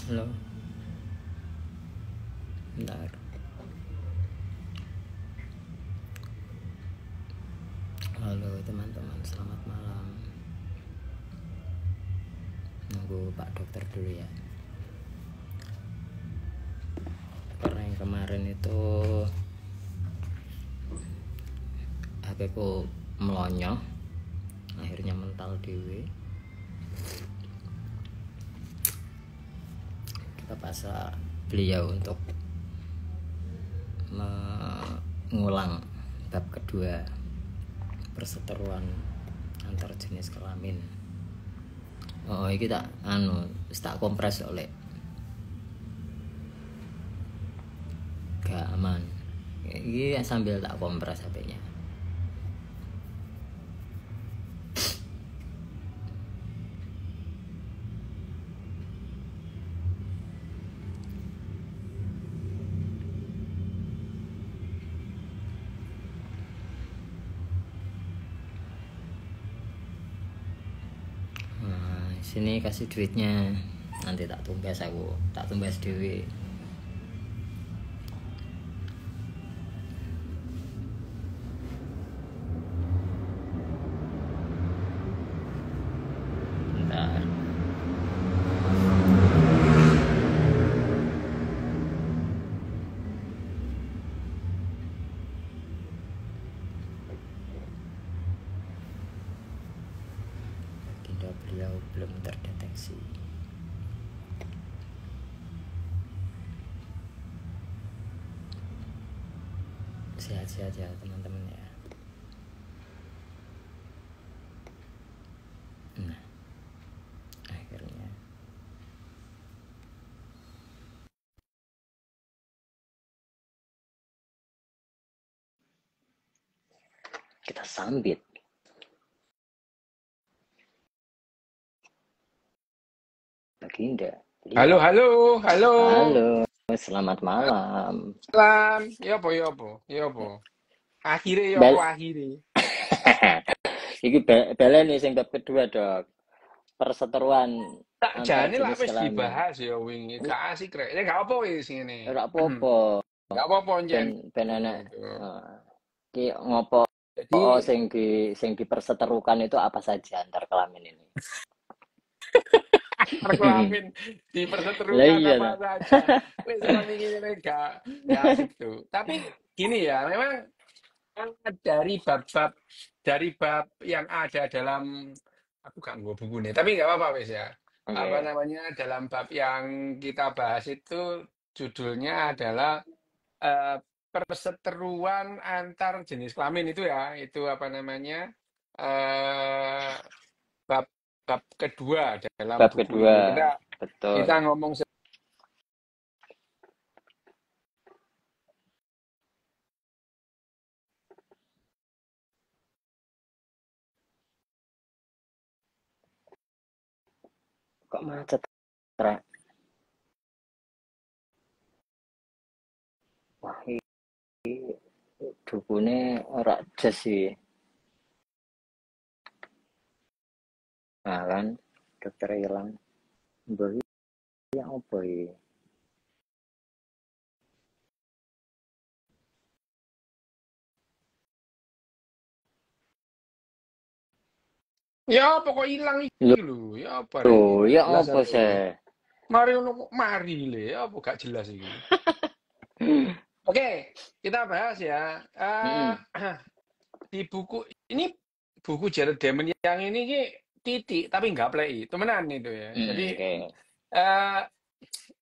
Halo, bentar. Halo teman-teman, selamat malam. Nunggu Pak Dokter dulu ya. Karena yang kemarin itu HP ku melonyoh, akhirnya mental dewe. Kita paksa beliau untuk mengulang bab kedua perseteruan antar jenis kelamin. Oh, ini tak tak kompres oleh gak aman. Ini sambil tak kompres HP-nya. Nah, sini kasih duitnya. Nanti tak tumbas dewe. Bentar. Agenda beliau belum terdeteksi. Sehat-sehat ya teman-teman ya. Nah, akhirnya kita sambit. Baginda. Halo, halo, halo. Halo, selamat malam. Salam. Ya apa? Akhirnya ya Bel apa akhirnya? Iki belen nih sing bab kedua, Dok. Perseteruan Tak antar jane lah jenis wis kelamin. dibahas ya wingi. Gak asik rek. Ya gak apa wis ngene. Ora apa-apa, Gak apa-apa ben njen. ben enek Gitu. ki ngopo Jadi sing diperseterukan itu apa saja antar kelamin ini. perkelamin Lah diperseterukan iya apa dah. saja. Wis wani ngene gak asik tuh. Tapi gini ya, memang dari bab yang ada dalam aku gak mau buku nih tapi nggak apa-apa wes ya apa Oke. namanya dalam bab yang kita bahas itu judulnya adalah eh, perseteruan antar jenis kelamin itu ya itu apa namanya eh bab bab kedua dalam Bab buku kedua. ini kita Betul. ngomong Kok macet, Tra? Wah, iki dukune ora jes sih. Nah kan, dokter hilang. Mbah iki apa iki? ya pokok hilang iki lho ya apa rek iki Loh, gak ya jelas apa apa iki sih? mari ono kok mari le ya apa gak jelas iki. Oke, kita bahas ya. Mm-mm. Di buku ini buku Jared Diamond yang ini ki titik tapi nggak play, temenan itu ya. Jadi Oke. eh,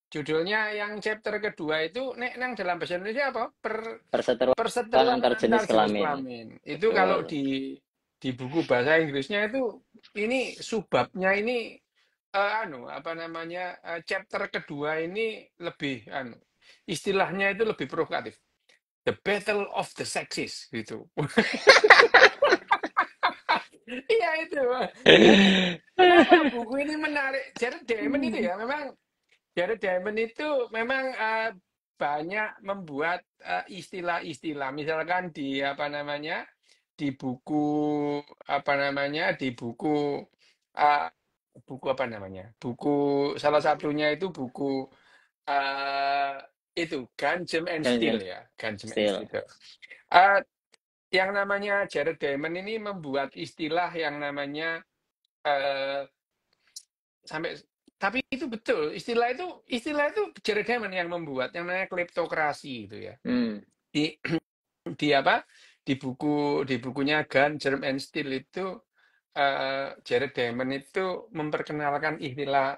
judulnya yang chapter kedua itu nek nang dalam bahasa Indonesia apa? Perseteruan Perseteruan antar jenis antar jenis kelamin. kelamin. Itu kalau Betul. di buku bahasa Inggrisnya itu ini subbabnya ini anu apa namanya chapter kedua ini lebih anu istilahnya itu lebih provokatif. The Battle of the Sexes gitu. Iya itu. Jadi kenapa buku ini menarik? Jared Diamond itu ya memang Jared Diamond itu memang banyak membuat istilah-istilah. Misalkan di apa namanya di buku apa namanya di buku uh, buku apa namanya? Buku salah satunya itu buku eh itu Gun, Jam and Steel Ganjen ya, Gun, Jam and Steel. Steel. Eh, yang namanya Jared Diamond ini membuat istilah yang namanya eh sampai tapi itu betul istilah itu Jared Diamond yang membuat yang namanya kleptokrasi itu ya. Hmm. Di di apa? Di bukunya Gun, Germ and Steel itu Jared Diamond itu memperkenalkan istilah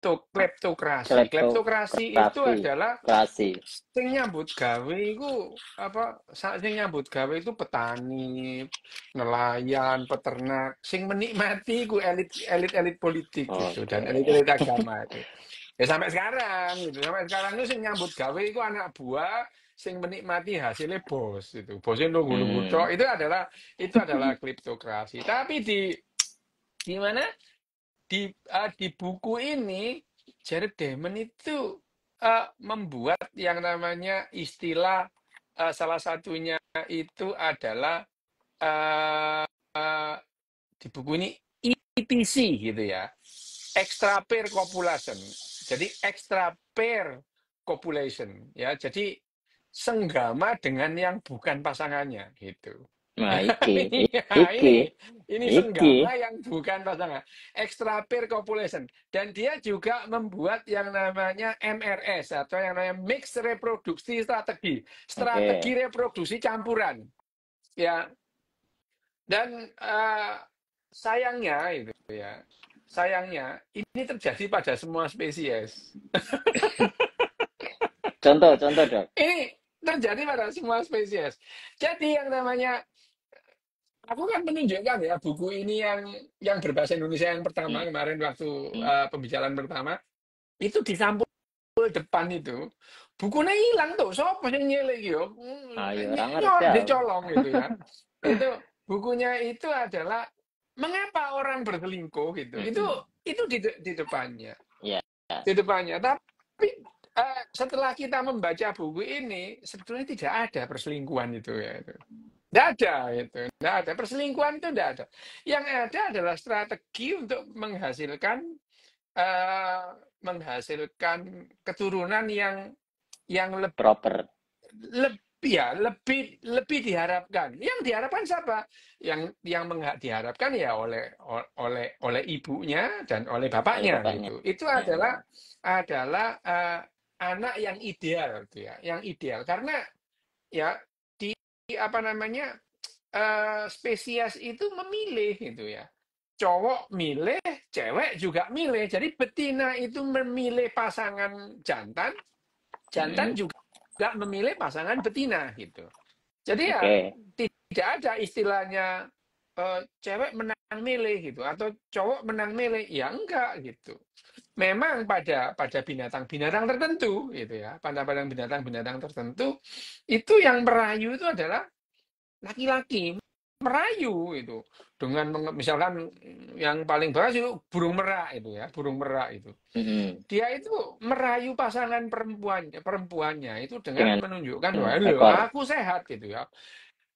kleptokrasi. Kleptokrasi itu Kleptokrasi. adalah Krasi. sing nyambut gawe iku apa sing nyambut gawe itu petani, nelayan, peternak, sing menikmati iku elit politik gitu dan Oke. elit agama itu. Ya sampai sekarang gitu. Sampai sekarang itu sing nyambut gawe iku anak buah sing menikmati hasilnya bos itu. Bosnya nunggu-nunggu tok Hmm. itu adalah kleptokrasi. Tapi di mana di buku ini Jared Diamond itu membuat yang namanya istilah salah satunya itu adalah eh, eh, di buku ini EPC gitu ya, extra pair copulation. Jadi extra pair copulation ya. Jadi senggama dengan yang bukan pasangannya gitu. Nah, Ya, iki, ini iki. senggama yang bukan pasangan. Extra pair copulation. Dan dia juga membuat yang namanya MRS atau yang namanya mixed reproduksi strategi. Strategi Oke. reproduksi campuran. Ya, dan sayangnya itu ya. Sayangnya ini terjadi pada semua spesies. Contoh, Dok. Ini terjadi pada semua spesies. Jadi yang namanya aku kan menunjukkan ya buku ini yang berbahasa Indonesia yang pertama Hmm. kemarin waktu Hmm. pembicaraan pertama itu di sampul depan itu bukunya hilang tuh sopo sing nyelek yo Ayo, orang ngerti aku. dicolong gitu ya itu bukunya itu adalah mengapa orang berselingkuh gitu Mm-mm. itu di depannya Ya. tapi setelah kita membaca buku ini sebetulnya tidak ada perselingkuhan itu ya itu. Tidak ada itu, tidak ada perselingkuhan itu tidak ada. Yang ada adalah strategi untuk eh, menghasilkan keturunan yang Proper. lebih diharapkan. Yang diharapkan siapa? Yang diharapkan ya oleh ibunya dan oleh Oleh bapaknya bapaknya. gitu. Itu Ya. adalah anak yang ideal gitu ya, yang ideal karena ya di apa namanya spesies itu memilih gitu ya. Cowok milih, cewek juga milih. Jadi betina itu memilih pasangan jantan, jantan Mm-mm. juga memilih pasangan betina gitu. Jadi ya Oke. tidak ada istilahnya cewek menang milih gitu atau cowok menang milih. Ya enggak gitu. Memang pada binatang-binatang tertentu gitu ya, pada binatang-binatang tertentu itu yang merayu itu adalah laki-laki merayu itu dengan misalkan yang paling bagus itu burung merak itu ya burung merak itu Mm-mm. dia itu merayu pasangan perempuannya itu dengan Dengan menunjukkan bahwa "Loh, ekor. aku sehat gitu ya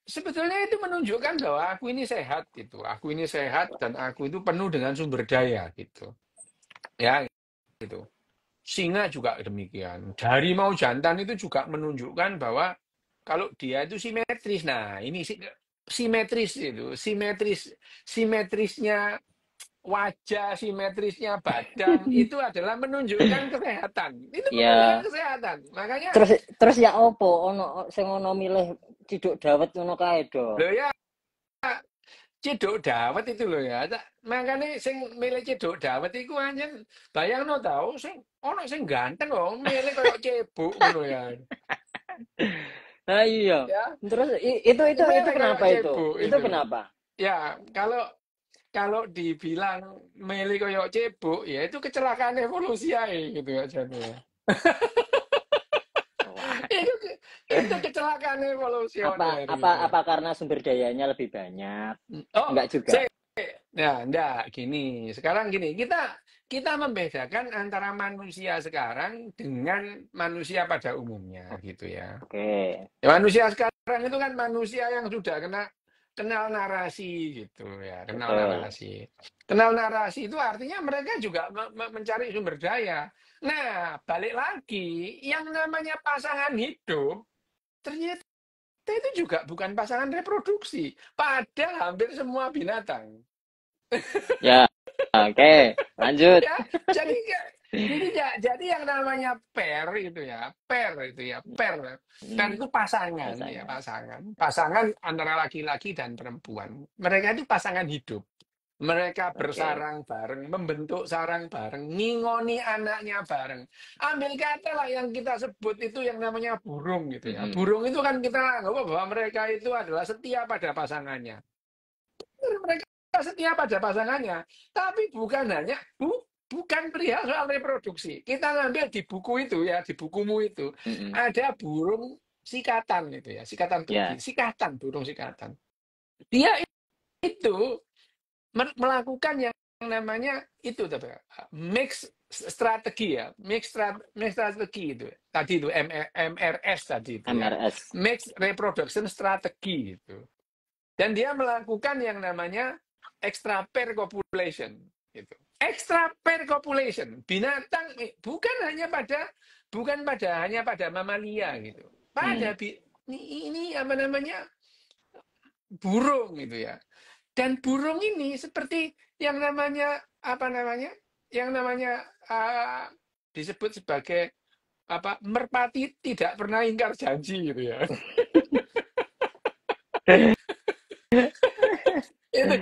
sebetulnya itu menunjukkan bahwa aku ini sehat gitu aku ini sehat dan aku itu penuh dengan sumber daya gitu ya gitu singa juga demikian dari mau jantan itu juga menunjukkan bahwa kalau dia itu simetris. Nah, ini simetris itu, simetrisnya wajah, simetrisnya badan itu adalah menunjukkan kesehatan. Itu menunjukkan Ya. kesehatan. Makanya Terus terus ya opo ono sing ono milih ciduk dawet ngono kae, Dok. loh ya cedok dawet itu loh ya. Makanya sing milih cedok dawet itu hanya bayangno tau sing ono sing ganteng kok milih kayak cebok ngono ya. Nah, iya. Ya, Terus itu milih kayak kenapa itu? cebok Itu itu. kenapa? Ya, kalau dibilang mele koyo cebok, ya itu kecelakaan evolusi aja gitu ya jadinya. Waduh. Itu itu kecelakaan evolusi Apa gitu apa ya. apa karena sumber dayanya lebih banyak? Oh, Enggak juga. saya nah, enggak gini. Sekarang gini, kita kita membedakan antara manusia sekarang dengan manusia pada umumnya gitu ya. Oke. Ya, manusia sekarang itu kan manusia yang sudah kena kenal narasi gitu ya, kenal Betul. narasi. Kenal narasi itu artinya mereka juga mencari sumber daya. Nah, balik lagi, yang namanya pasangan hidup ternyata itu juga bukan pasangan reproduksi pada hampir semua binatang. Ya, oke, lanjut. Ya, jadi jadi yang namanya pair itu ya, pair Hmm, itu pasangan ya, pasangan. pasangan antara laki-laki dan perempuan. Mereka itu pasangan hidup. Mereka Oke. bersarang bareng, membentuk sarang bareng, ngingoni anaknya bareng. Ambil kata lah yang kita sebut itu yang namanya burung gitu ya. Mm-mm. Burung itu kan kita anggap bahwa mereka itu adalah setia pada pasangannya. Mereka setia pada pasangannya, tapi bukan perihal soal reproduksi. Kita ngambil di buku itu ya, di bukumu itu Mm-mm. ada burung sikatan itu ya, sikatan Ya, Turki, burung sikatan. Dia itu melakukan yang namanya itu mix strategi ya, mix strategi itu. Tadi itu MRS tadi itu ya, MRS. mix reproduction strategi itu. Dan dia melakukan yang namanya extra pair copulation gitu. Extra pair copulation, binatang bukan hanya pada mamalia gitu. Hmm. Ini apa namanya? Burung gitu ya. Dan burung ini seperti yang namanya apa namanya? Yang namanya disebut sebagai apa? Merpati tidak pernah ingkar janji gitu ya. Itu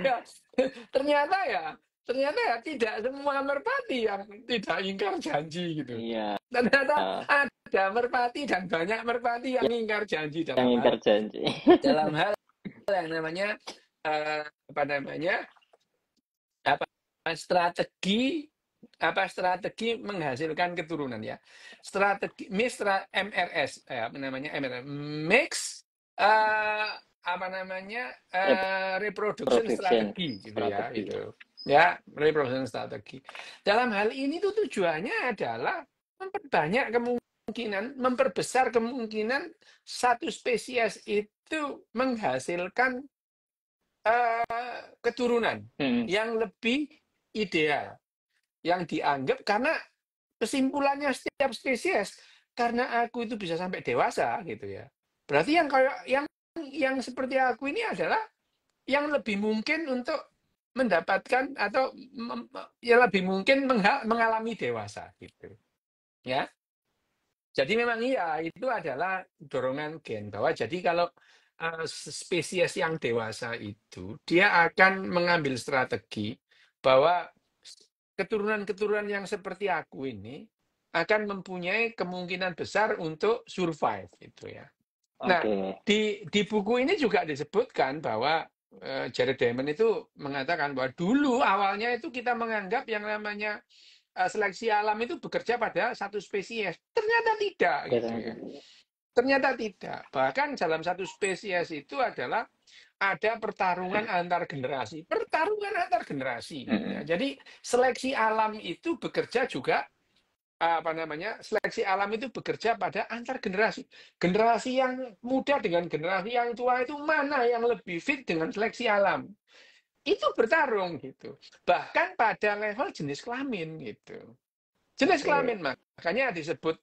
ya. Ternyata ya, tidak semua merpati yang tidak ingkar janji gitu. Iya, Ternyata ada merpati dan banyak merpati yang ingkar janji yang ingkar janji. dalam hal yang namanya apa namanya apa strategi strategi menghasilkan keturunan ya, strategi MRS apa namanya MRS mix eh, apa namanya reproduction Reproduction strategi gitu ya, strategi. itu ya, reproduction strategi. Dalam hal ini tuh tujuannya adalah memperbesar kemungkinan satu spesies itu menghasilkan keturunan Hmm. yang lebih ideal, yang dianggap karena kesimpulannya setiap spesies, karena aku itu bisa sampai dewasa gitu ya. Berarti yang kayak yang seperti aku ini adalah yang lebih mungkin untuk mendapatkan atau yang lebih mungkin mengalami dewasa gitu. Ya. Jadi memang iya, itu adalah dorongan gen bahwa jadi kalau spesies yang dewasa itu dia akan mengambil strategi bahwa keturunan-keturunan yang seperti aku ini akan mempunyai kemungkinan besar untuk survive itu ya. Nah, Oke. di buku ini juga disebutkan bahwa Jared Diamond itu mengatakan bahwa dulu awalnya itu kita menganggap yang namanya seleksi alam itu bekerja pada satu spesies. Ternyata tidak gitu ya. Ternyata tidak. Bahkan dalam satu spesies itu adalah ada pertarungan antar generasi. Pertarungan antar generasi. Ya. Hmm. Jadi seleksi alam itu bekerja juga apa namanya? Seleksi alam itu bekerja pada antar generasi. Generasi yang muda dengan generasi yang tua itu mana yang lebih fit dengan seleksi alam? Itu bertarung gitu. Bahkan pada level jenis kelamin gitu. Jenis Oke. kelamin makanya disebut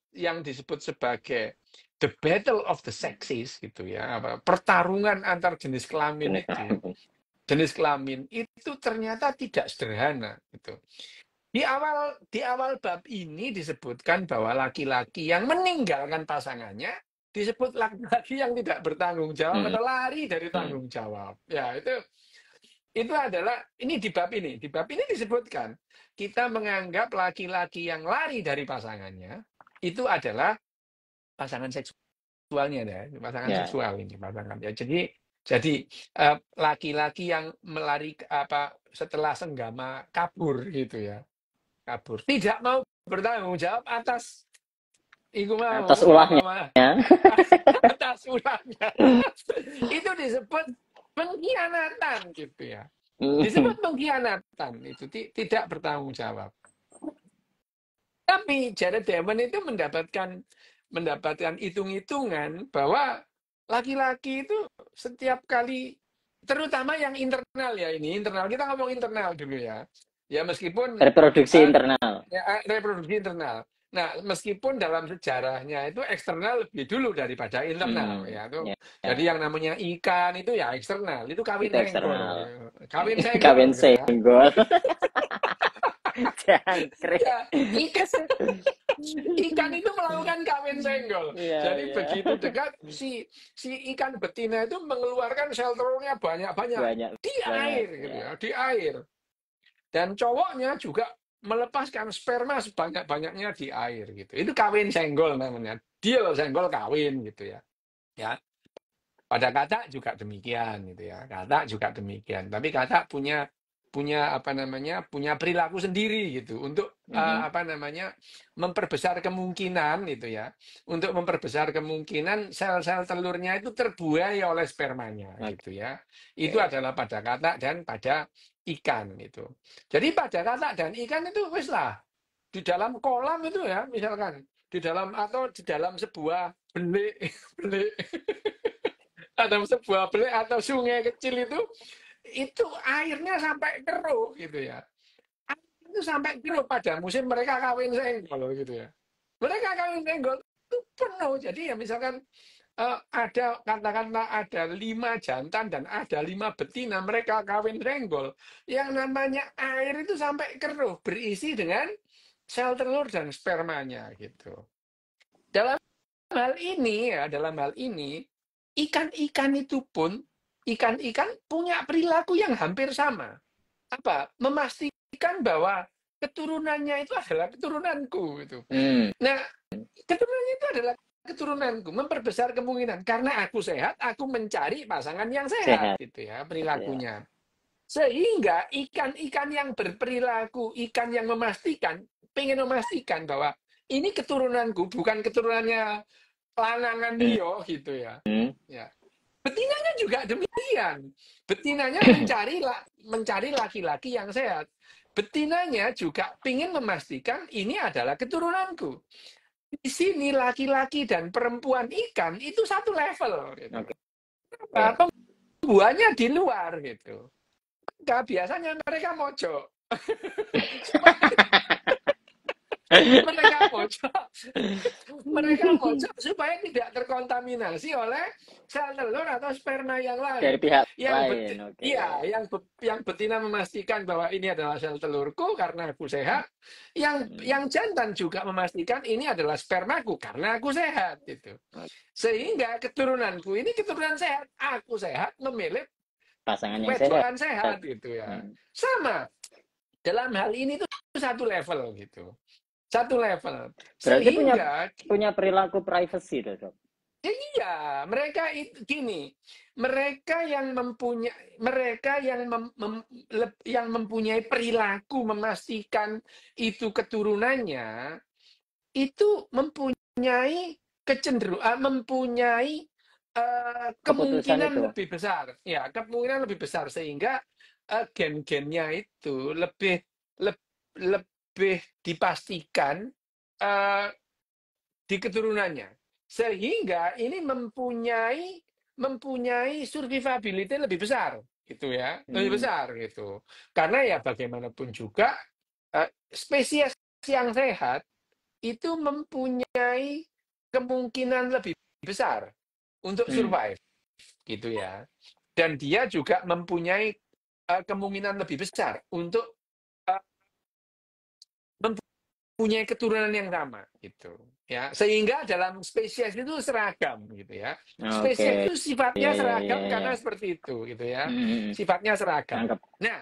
sebagai the battle of the sexes gitu ya, pertarungan antar jenis kelamin Jenis itu. Jenis kelamin itu ternyata tidak sederhana gitu. Di awal bab ini disebutkan bahwa laki-laki yang meninggalkan pasangannya disebut laki-laki yang tidak bertanggung jawab Hmm. atau lari dari Hmm. tanggung jawab. Ya, itu adalah ini di bab ini. Di bab ini disebutkan kita menganggap laki-laki yang lari dari pasangannya itu adalah pasangan seksualnya ya, pasangan Ya. seksual ini pasangan ya. Jadi laki-laki yang melari apa setelah senggama kabur gitu ya. Kabur. Tidak mau bertanggung jawab atas iku Atas mau ulahnya. apa atas ulahnya. Itu disebut pengkhianatan gitu ya. Hmm. Disebut pengkhianatan itu tidak bertanggung jawab. Tapi Jared Diamond itu mendapatkan hitung-hitungan bahwa laki-laki itu setiap kali terutama yang internal ya, ini internal, kita ngomong internal dulu ya. Ya meskipun Reproduksi eh, internal. reproduksi internal. Nah, meskipun dalam sejarahnya itu eksternal lebih dulu daripada internal ya. Itu, Ya, jadi yang namanya ikan itu ya eksternal, itu kawin itu senggol, eksternal. kawin senggol Kawin gitu ya. senggol. Jangkrik. Ya, ikan itu melakukan kawin senggol. Iya, Jadi iya. begitu dekat si ikan betina itu mengeluarkan sel telurnya banyak-banyak Banyak di banget air gitu ya. ya, di air. Dan cowoknya juga melepaskan sperma sebanyak-banyaknya di air gitu. Itu kawin senggol namanya. Deal senggol kawin gitu ya. Ya, pada katak juga demikian gitu ya. Katak juga demikian. Tapi katak punya punya apa namanya? Punya perilaku sendiri gitu untuk apa namanya? Memperbesar kemungkinan gitu ya. Untuk memperbesar kemungkinan sel-sel telurnya itu terbuai oleh spermanya gitu ya. Itu Oke. adalah pada katak dan pada ikan itu. Jadi pada katak dan ikan itu wis lah di dalam kolam itu ya, misalkan di dalam atau di dalam sebuah belik belik ada sebuah belik atau sungai kecil itu airnya sampai keruh gitu ya. Air itu sampai keruh pada musim mereka kawin senggol gitu ya. Mereka kawin senggol itu penuh. Jadi ya misalkan ada katakanlah ada 5 jantan dan ada 5 betina, mereka kawin senggol. Yang namanya air itu sampai keruh berisi dengan sel telur dan spermanya gitu. Dalam dalam hal ini ikan-ikan itu pun ikan-ikan punya perilaku yang hampir sama. Apa? Memastikan bahwa keturunannya itu adalah keturunanku gitu. Nah, keturunannya itu adalah keturunanku, memperbesar kemungkinan karena aku sehat, aku mencari pasangan yang sehat Sehat. gitu ya Ya. perilakunya. Sehingga ikan-ikan yang berperilaku, ikan yang pengen memastikan bahwa ini keturunanku, bukan keturunannya lanangan Dio gitu ya. Ya. Betinanya juga demikian. Betinanya mencari laki-laki yang sehat. Betinanya juga ingin memastikan ini adalah keturunanku. Di sini laki-laki dan perempuan ikan itu satu level gitu. Oke. Pembuahannya di luar gitu. Maka biasanya mereka mojok. Supaya mereka mojok supaya tidak terkontaminasi oleh sel telur atau sperma yang Dari lain. pihak Yang lain. Oke. yang betina memastikan bahwa ini adalah sel telurku karena aku sehat. Yang jantan juga memastikan ini adalah spermaku karena aku sehat gitu. Sehingga keturunanku ini keturunan sehat. Aku sehat memilih Pasangan yang sehat. wedokan sehat gitu ya. Sama. Dalam hal ini tuh satu level gitu. Satu level. Berarti Sehingga punya perilaku privacy tuh, Dok. iya, mereka itu gini, mereka yang yang mempunyai perilaku memastikan itu keturunannya itu mempunyai mempunyai Keputusan kemungkinan itu. lebih besar. Ya, kemungkinan lebih besar sehingga gen-gennya itu lebih dipastikan eh, di keturunannya. Sehingga ini mempunyai survivability lebih besar gitu ya. Lebih besar gitu. Karena ya bagaimanapun juga spesies yang sehat itu mempunyai kemungkinan lebih besar untuk survive gitu ya. Dan dia juga mempunyai kemungkinan lebih besar untuk mempunyai keturunan yang sama gitu ya, sehingga dalam spesies itu seragam gitu ya. Spesies Oke. itu sifatnya Iya, seragam iya. karena seperti itu gitu ya, sifatnya seragam. Nangkep. Nah,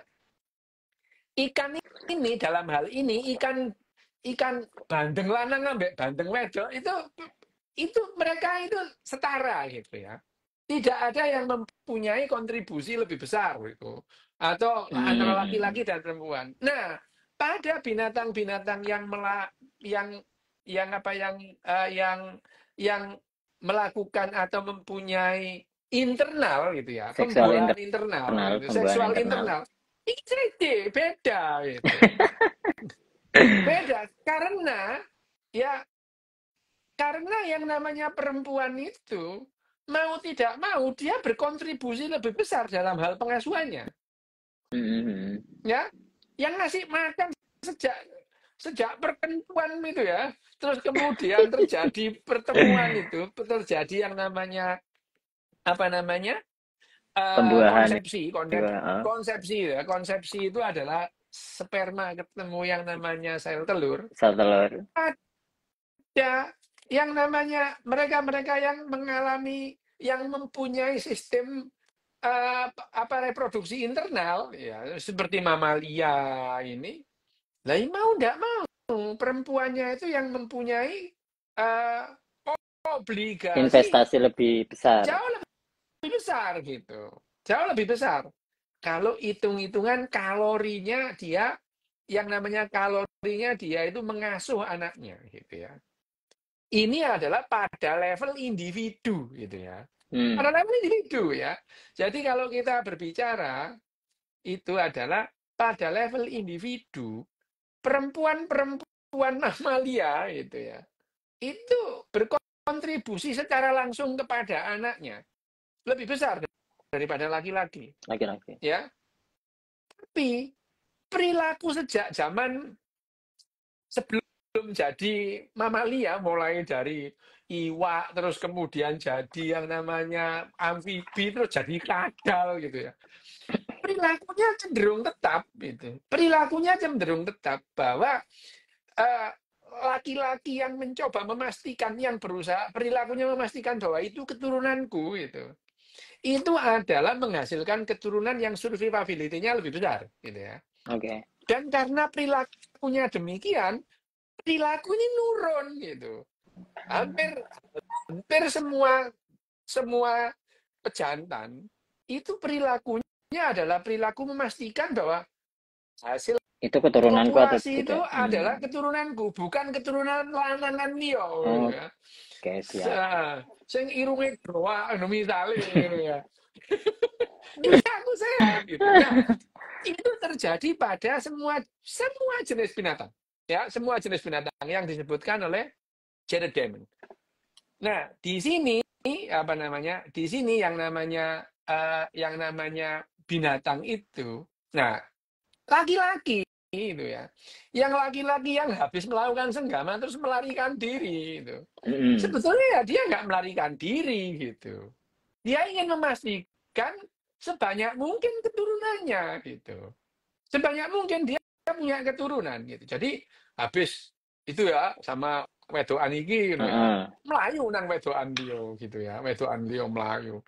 ikan ini dalam hal ini ikan bandeng lanang ambek bandeng wedok itu mereka itu setara gitu ya. Tidak ada yang mempunyai kontribusi lebih besar gitu. Atau antara laki-laki dan perempuan. Nah, pada binatang-binatang yang yang melakukan atau mempunyai internal gitu ya, Seksual pembuahan internal gitu, pembuahan seksual internal. internal. Ini beda gitu. Beda karena ya karena yang namanya perempuan itu mau tidak mau dia berkontribusi lebih besar dalam hal pengasuhannya. Ya, yang ngasih makan sejak perkentuan itu ya, terus kemudian terjadi pertemuan itu, terjadi yang namanya apa namanya Pembuahan konsepsi, itu. konsepsi ya, konsepsi itu adalah sperma ketemu yang namanya sel telur. Sel telur. Ya, yang namanya mereka-mereka yang mengalami, yang mempunyai sistem reproduksi internal, ya seperti mamalia ini, lah mau tidak mau perempuannya itu yang mempunyai uh, obligasi Investasi lebih besar. jauh lebih besar gitu, jauh lebih besar. Kalau hitung-hitungan kalorinya dia, yang namanya kalorinya dia itu mengasuh anaknya gitu ya. Ini adalah pada level individu gitu ya. Pada level individu ya. Jadi kalau kita berbicara itu adalah pada level individu, perempuan-perempuan mamalia gitu ya. Itu berkontribusi secara langsung kepada anaknya lebih besar daripada laki-laki. Laki-laki. Ya. Tapi perilaku sejak zaman sebelum jadi mamalia, mulai dari iwak, terus kemudian jadi yang namanya amfibi, terus jadi kadal gitu ya. Perilakunya cenderung tetap gitu. Perilakunya cenderung tetap bahwa laki-laki yang mencoba memastikan, yang berusaha perilakunya memastikan bahwa itu keturunanku gitu. Itu adalah menghasilkan keturunan yang survivability-nya lebih besar gitu ya. Oke. Dan karena perilakunya demikian, perilaku ini nurun gitu. Hampir semua pejantan itu perilakunya adalah perilaku memastikan bahwa hasil Itu keturunanku atau populasi itu tidak? adalah keturunanku, bukan keturunan lanangan liya. Oh, Ya. oke, siap. Sing irunge doa misale ya. Ini aku sehat gitu. Nah, itu terjadi pada semua jenis binatang. Ya, semua jenis binatang yang disebutkan oleh Jared Diamond. Nah, di sini apa namanya? Di sini yang namanya binatang itu. Nah, laki-laki itu ya. Yang laki-laki yang habis melakukan senggama terus melarikan diri itu. Sebetulnya ya dia nggak melarikan diri gitu. Dia ingin memastikan sebanyak mungkin keturunannya gitu. Sebanyak mungkin dia punya keturunan gitu. Jadi habis itu ya sama wedokan iki gitu ya. Melayu nang wedokan dia gitu ya. Wedokan dia melayu.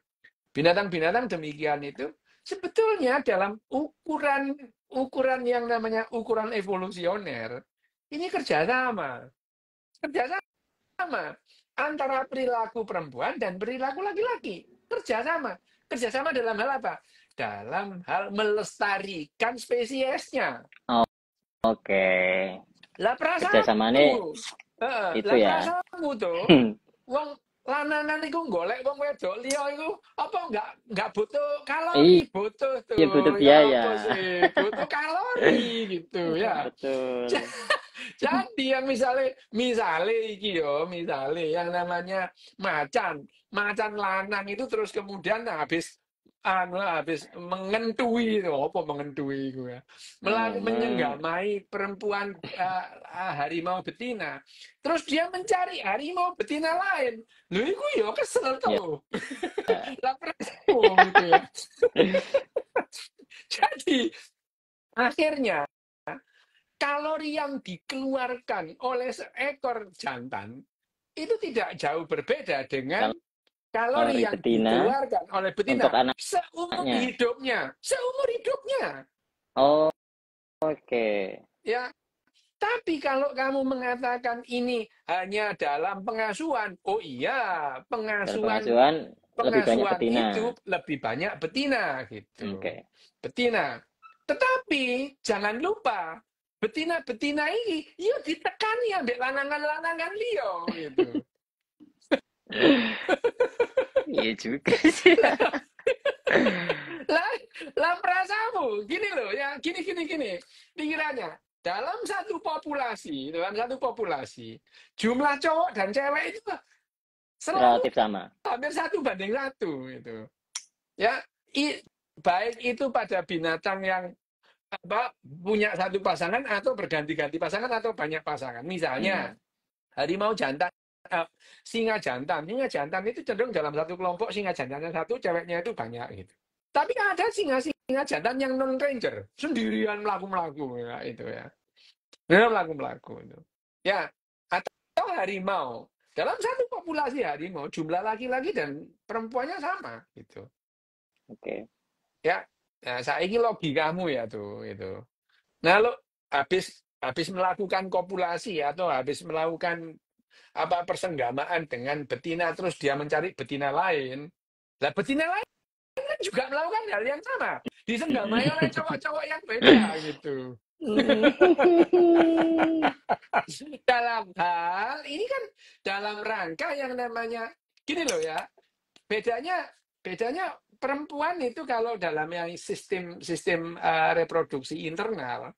Binatang-binatang demikian itu sebetulnya dalam ukuran yang namanya ukuran evolusioner ini kerjasama antara perilaku perempuan dan perilaku laki-laki. Kerjasama dalam hal apa? Dalam hal melestarikan spesiesnya. Oke. Lah Kerjasamanya itu ya. perasaanmu tuh, wong lanangan iku golek wong wedok liya iku apa enggak butuh kalori, butuh tuh. Iya, butuh biaya. Apa sih? Butuh kalori gitu ya. Betul. Jadi yang misalnya iki yo, misalnya yang namanya macan lanang itu terus kemudian habis mengentui itu apa mengentui itu ya, menyenggamai perempuan harimau betina, terus dia mencari harimau betina lain, lho iku yo kesel tuh. Lah gitu ya. Jadi akhirnya kalori yang dikeluarkan oleh seekor jantan itu tidak jauh berbeda dengan kalori yang dikeluarkan oleh betina seumur hidupnya. Oh, oke. Ya, tapi kalau kamu mengatakan ini hanya dalam pengasuhan, oh iya, pengasuhan lebih banyak betina. Itu lebih banyak betina gitu. Okay. Betina. Tetapi jangan lupa betina ini yuk ditekani ambek lanangan liya gitu. Iya juga sih. lah perasaanmu gini loh ya, gini pikirannya dalam satu populasi jumlah cowok dan cewek itu selalu Relatif sama. hampir 1:1 gitu. Ya, baik itu pada binatang yang punya satu pasangan atau berganti-ganti pasangan atau banyak pasangan. Misalnya harimau jantan, singa jantan itu cenderung dalam satu kelompok, singa jantannya satu, ceweknya itu banyak gitu. Tapi ada singa jantan yang non ranger, sendirian melaku-melaku ya, itu ya. Melaku-melaku itu. Ya, atau harimau. Dalam satu populasi harimau, jumlah laki-laki dan perempuannya sama gitu. Oke. Ya, nah, saiki logikamu ya tuh itu. Nah, lo habis melakukan kopulasi atau habis melakukan persenggamaan dengan betina terus dia mencari betina lain. Lah betina lain kan juga melakukan hal yang sama. Disenggamai oleh cowok-cowok yang beda gitu. Dalam hal ini kan dalam rangka yang namanya gini loh ya. Bedanya perempuan itu kalau dalam yang sistem reproduksi internal,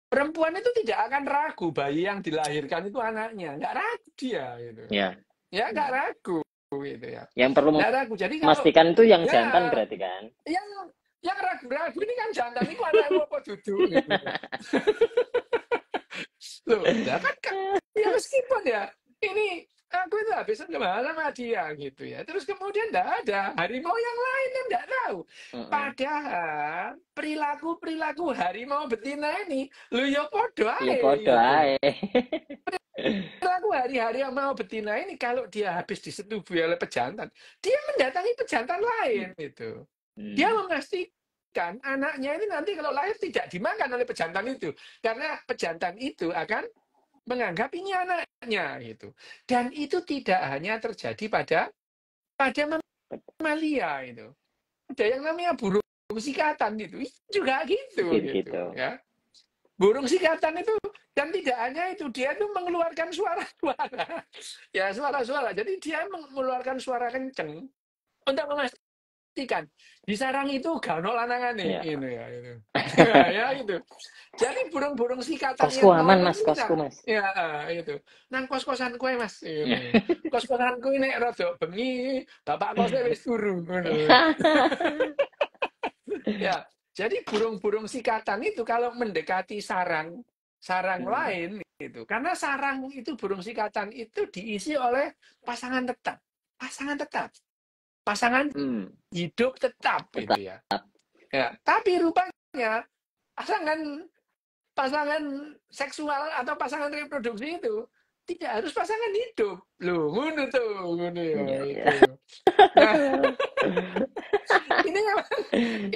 perempuan itu tidak akan ragu bayi yang dilahirkan itu anaknya, nggak ragu dia gitu. Ya. Ya nggak ragu gitu ya. Yang perlu Nggak ragu. Jadi kalau memastikan itu yang ya, jantan berarti kan? Yang ragu-ragu ini kan jantan itu anakmu apa duduk gitu. Loh, ya kan ya meskipun ya ini aku itu habis gimana sama dia gitu ya. Terus kemudian enggak ada harimau yang lain yang enggak tahu. Padahal perilaku harimau betina ini lu ya podo ae. Ya podo gitu. ae. Perilaku harimau betina ini kalau dia habis disetubui oleh pejantan, dia mendatangi pejantan lain gitu. Dia memastikan anaknya ini nanti kalau lahir tidak dimakan oleh pejantan itu. Karena pejantan itu akan menganggap ini anaknya gitu. Dan itu tidak hanya terjadi pada mamalia itu. Ada yang namanya burung sikatan itu juga gitu. Ya. Burung sikatan itu dan tidak hanya itu, dia itu mengeluarkan suara-suara. Ya, suara-suara. Jadi dia mengeluarkan suara kenceng untuk memastikan di sarang itu gak ono lanangan nih, ini ya itu. Ya itu. Jadi burung-burung sikatan kosku aman mas, kosku mas. Ya itu. Nang kos-kosan kue mas. Kos-kosan kue nek rada bengi, bapak kosnya wis turu. Ya, jadi burung-burung sikatan itu kalau mendekati sarang lain gitu. Karena sarang itu burung sikatan itu diisi oleh pasangan tetap. Pasangan hidup tetap gitu ya. Ya, tapi rupanya pasangan seksual atau pasangan reproduksi itu tidak harus pasangan hidup. Loh, ngono ya itu. Nah, ini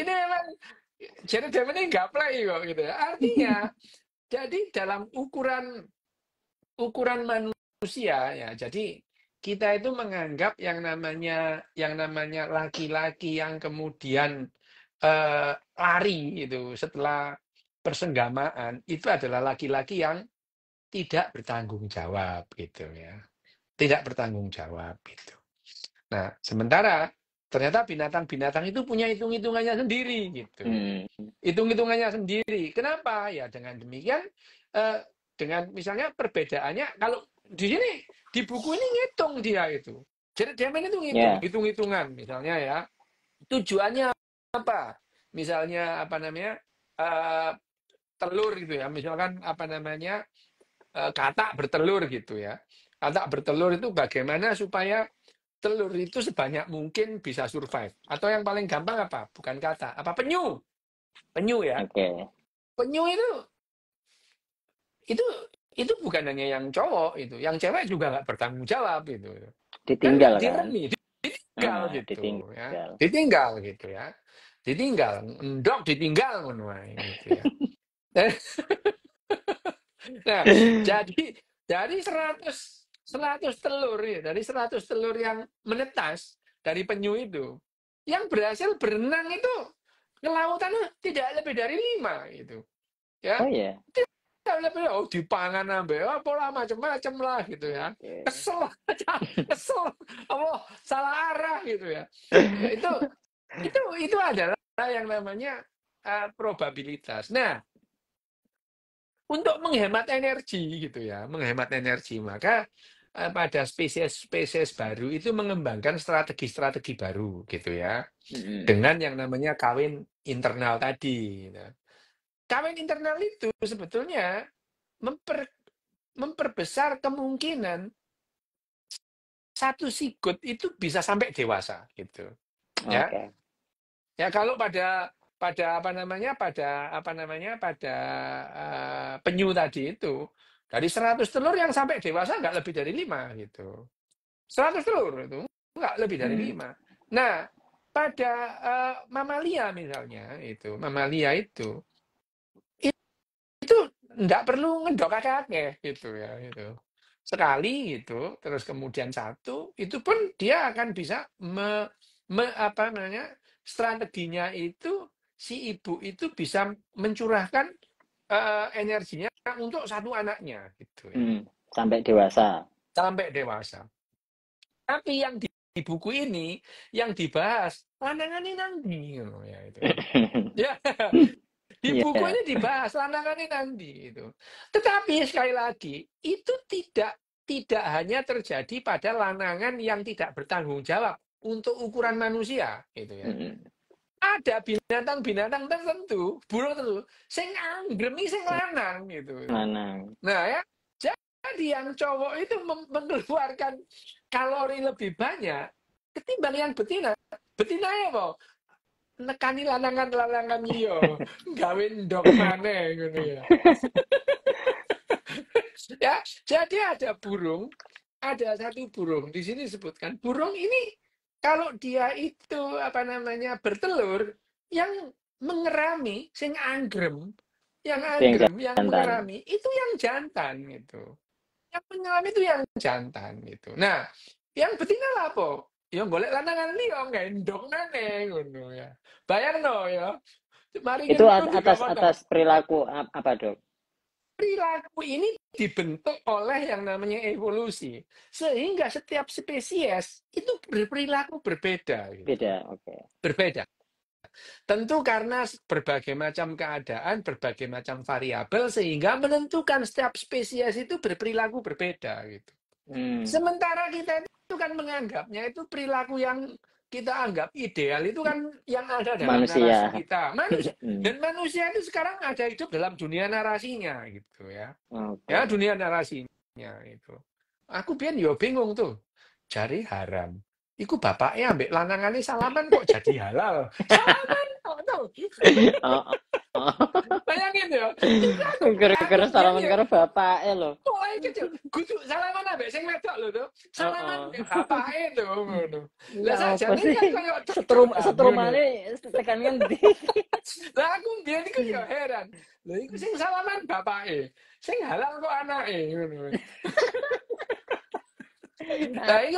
memang jadi ini nggak play kok gitu ya. Artinya jadi dalam ukuran manusia ya. Jadi kita itu menganggap yang namanya laki-laki yang kemudian lari itu setelah persenggamaan itu adalah laki-laki yang tidak bertanggung jawab gitu ya. Tidak bertanggung jawab gitu. Nah, sementara ternyata binatang-binatang itu punya hitung-hitungannya sendiri gitu. Hitung-hitungannya sendiri. Kenapa? Ya dengan demikian dengan misalnya perbedaannya kalau di sini di buku ini ngitung dia itu. Jadi dia itu hitung-hitungan misalnya ya. Tujuannya apa? Misalnya telur gitu ya. Misalkan katak bertelur gitu ya. Katak bertelur itu bagaimana supaya telur itu sebanyak mungkin bisa survive. Atau yang paling gampang apa? Bukan katak, penyu. Penyu ya. Penyu itu bukan hanya yang cowok itu, yang cewek juga nggak bertanggung jawab itu. Ditinggal ditinggal gitu ya. Ditinggal, endok ditinggal gitu ya. Nah, jadi dari 100 telur ya, dari 100 telur yang menetas dari penyu itu, yang berhasil berenang itu ke lautan tidak lebih dari 5 gitu. Ya. Oh iya. Dipangan apa lah macam-macam lah gitu ya. Kesel salah arah gitu ya. Itu adalah yang namanya probabilitas. Nah, untuk menghemat energi gitu ya, maka pada spesies-spesies baru itu mengembangkan strategi-strategi baru gitu ya. Dengan yang namanya kawin internal tadi. Nah, kawin internal itu sebetulnya memperbesar kemungkinan satu sigot itu bisa sampai dewasa gitu. Ya. Oke. Ya kalau pada penyu tadi itu dari 100 telur yang sampai dewasa nggak lebih dari 5 gitu. 100 telur itu nggak lebih dari 5. Nah, pada mamalia misalnya mamalia itu nggak perlu ngedok kakek gitu ya gitu. Sekali gitu, terus kemudian satu, itu pun dia akan bisa strateginya itu si ibu itu bisa mencurahkan energinya untuk satu anaknya gitu ya. Sampai dewasa. Sampai dewasa. Tapi yang di buku ini yang dibahas lanangannya nanti ya itu. Ya. Di buku ini dibahas lanangannya nanti itu. Tetapi sekali lagi itu tidak hanya terjadi pada lanangan yang tidak bertanggung jawab untuk ukuran manusia gitu ya. Ada binatang-binatang tertentu, burung tertentu, sing anggremi sing lanang gitu. Lanang. Nah ya, jadi yang cowok itu mengeluarkan kalori lebih banyak ketimbang yang betina. Betina ya po, nekani lanangan iyo, gawe ndok maneh ngono ya. Ya, jadi ada satu burung di sini disebutkan. Burung ini kalau dia itu bertelur yang mengerami sing anggrem, yang mengerami itu yang jantan gitu. Yang mengalami itu yang jantan gitu. Nah, yang betina lah po. Yang golek lanangan liya ngendok maneh ngono ya. Bayangno ya. Mari Itu juga atas perilaku apa, Dok? Perilaku ini dibentuk oleh yang namanya evolusi. Sehingga setiap spesies itu berperilaku berbeda. Gitu. Beda, oke. Berbeda. Tentu karena berbagai macam keadaan, berbagai macam variabel, sehingga menentukan setiap spesies itu berperilaku berbeda. Gitu. Sementara kita itu kan menganggapnya itu perilaku yang kita anggap ideal itu kan yang ada dalam narasi kita. Manusia. Dan manusia itu sekarang ada hidup dalam dunia narasinya gitu ya. Ya, dunia narasinya itu. Aku biar yo bingung tuh. Jari haram. Iku bapaknya ambek lanangannya salaman kok jadi halal. Salaman kok tuh. Bayangin ya. Gara-gara salaman karo bapake lho. Mulai kecil, kudu salaman ambek sing wedok lho tuh. Salaman bapake tuh ngono. Lah sakjane kan koyo setrumane tekan ngendi. Lah aku biyen iku yo heran. Lha iku sing salaman bapake. Sing halal kok anake ngono. Nah, ini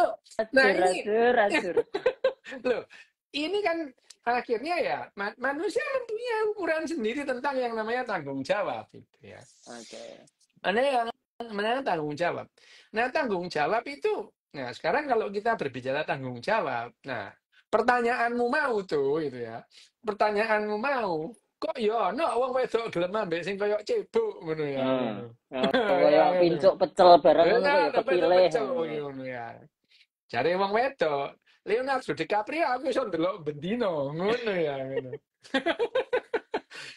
loh, ini kan akhirnya ya manusia punya ukuran sendiri tentang yang namanya tanggung jawab gitu ya. Oke. Ada yang namanya tanggung jawab. Nah, tanggung jawab itu, nah sekarang kalau kita berbicara tanggung jawab, nah pertanyaanmu mau tuh gitu ya. Pertanyaanmu mau, kok ya ono wong wedok gelem ambek sing koyo cebok ngono ya. Koyo pincuk pecel barang ngono ya kepilih ngono ya. Jare wong wedok, Leonardo DiCaprio aku iso ndelok bendino ngono ya ngono.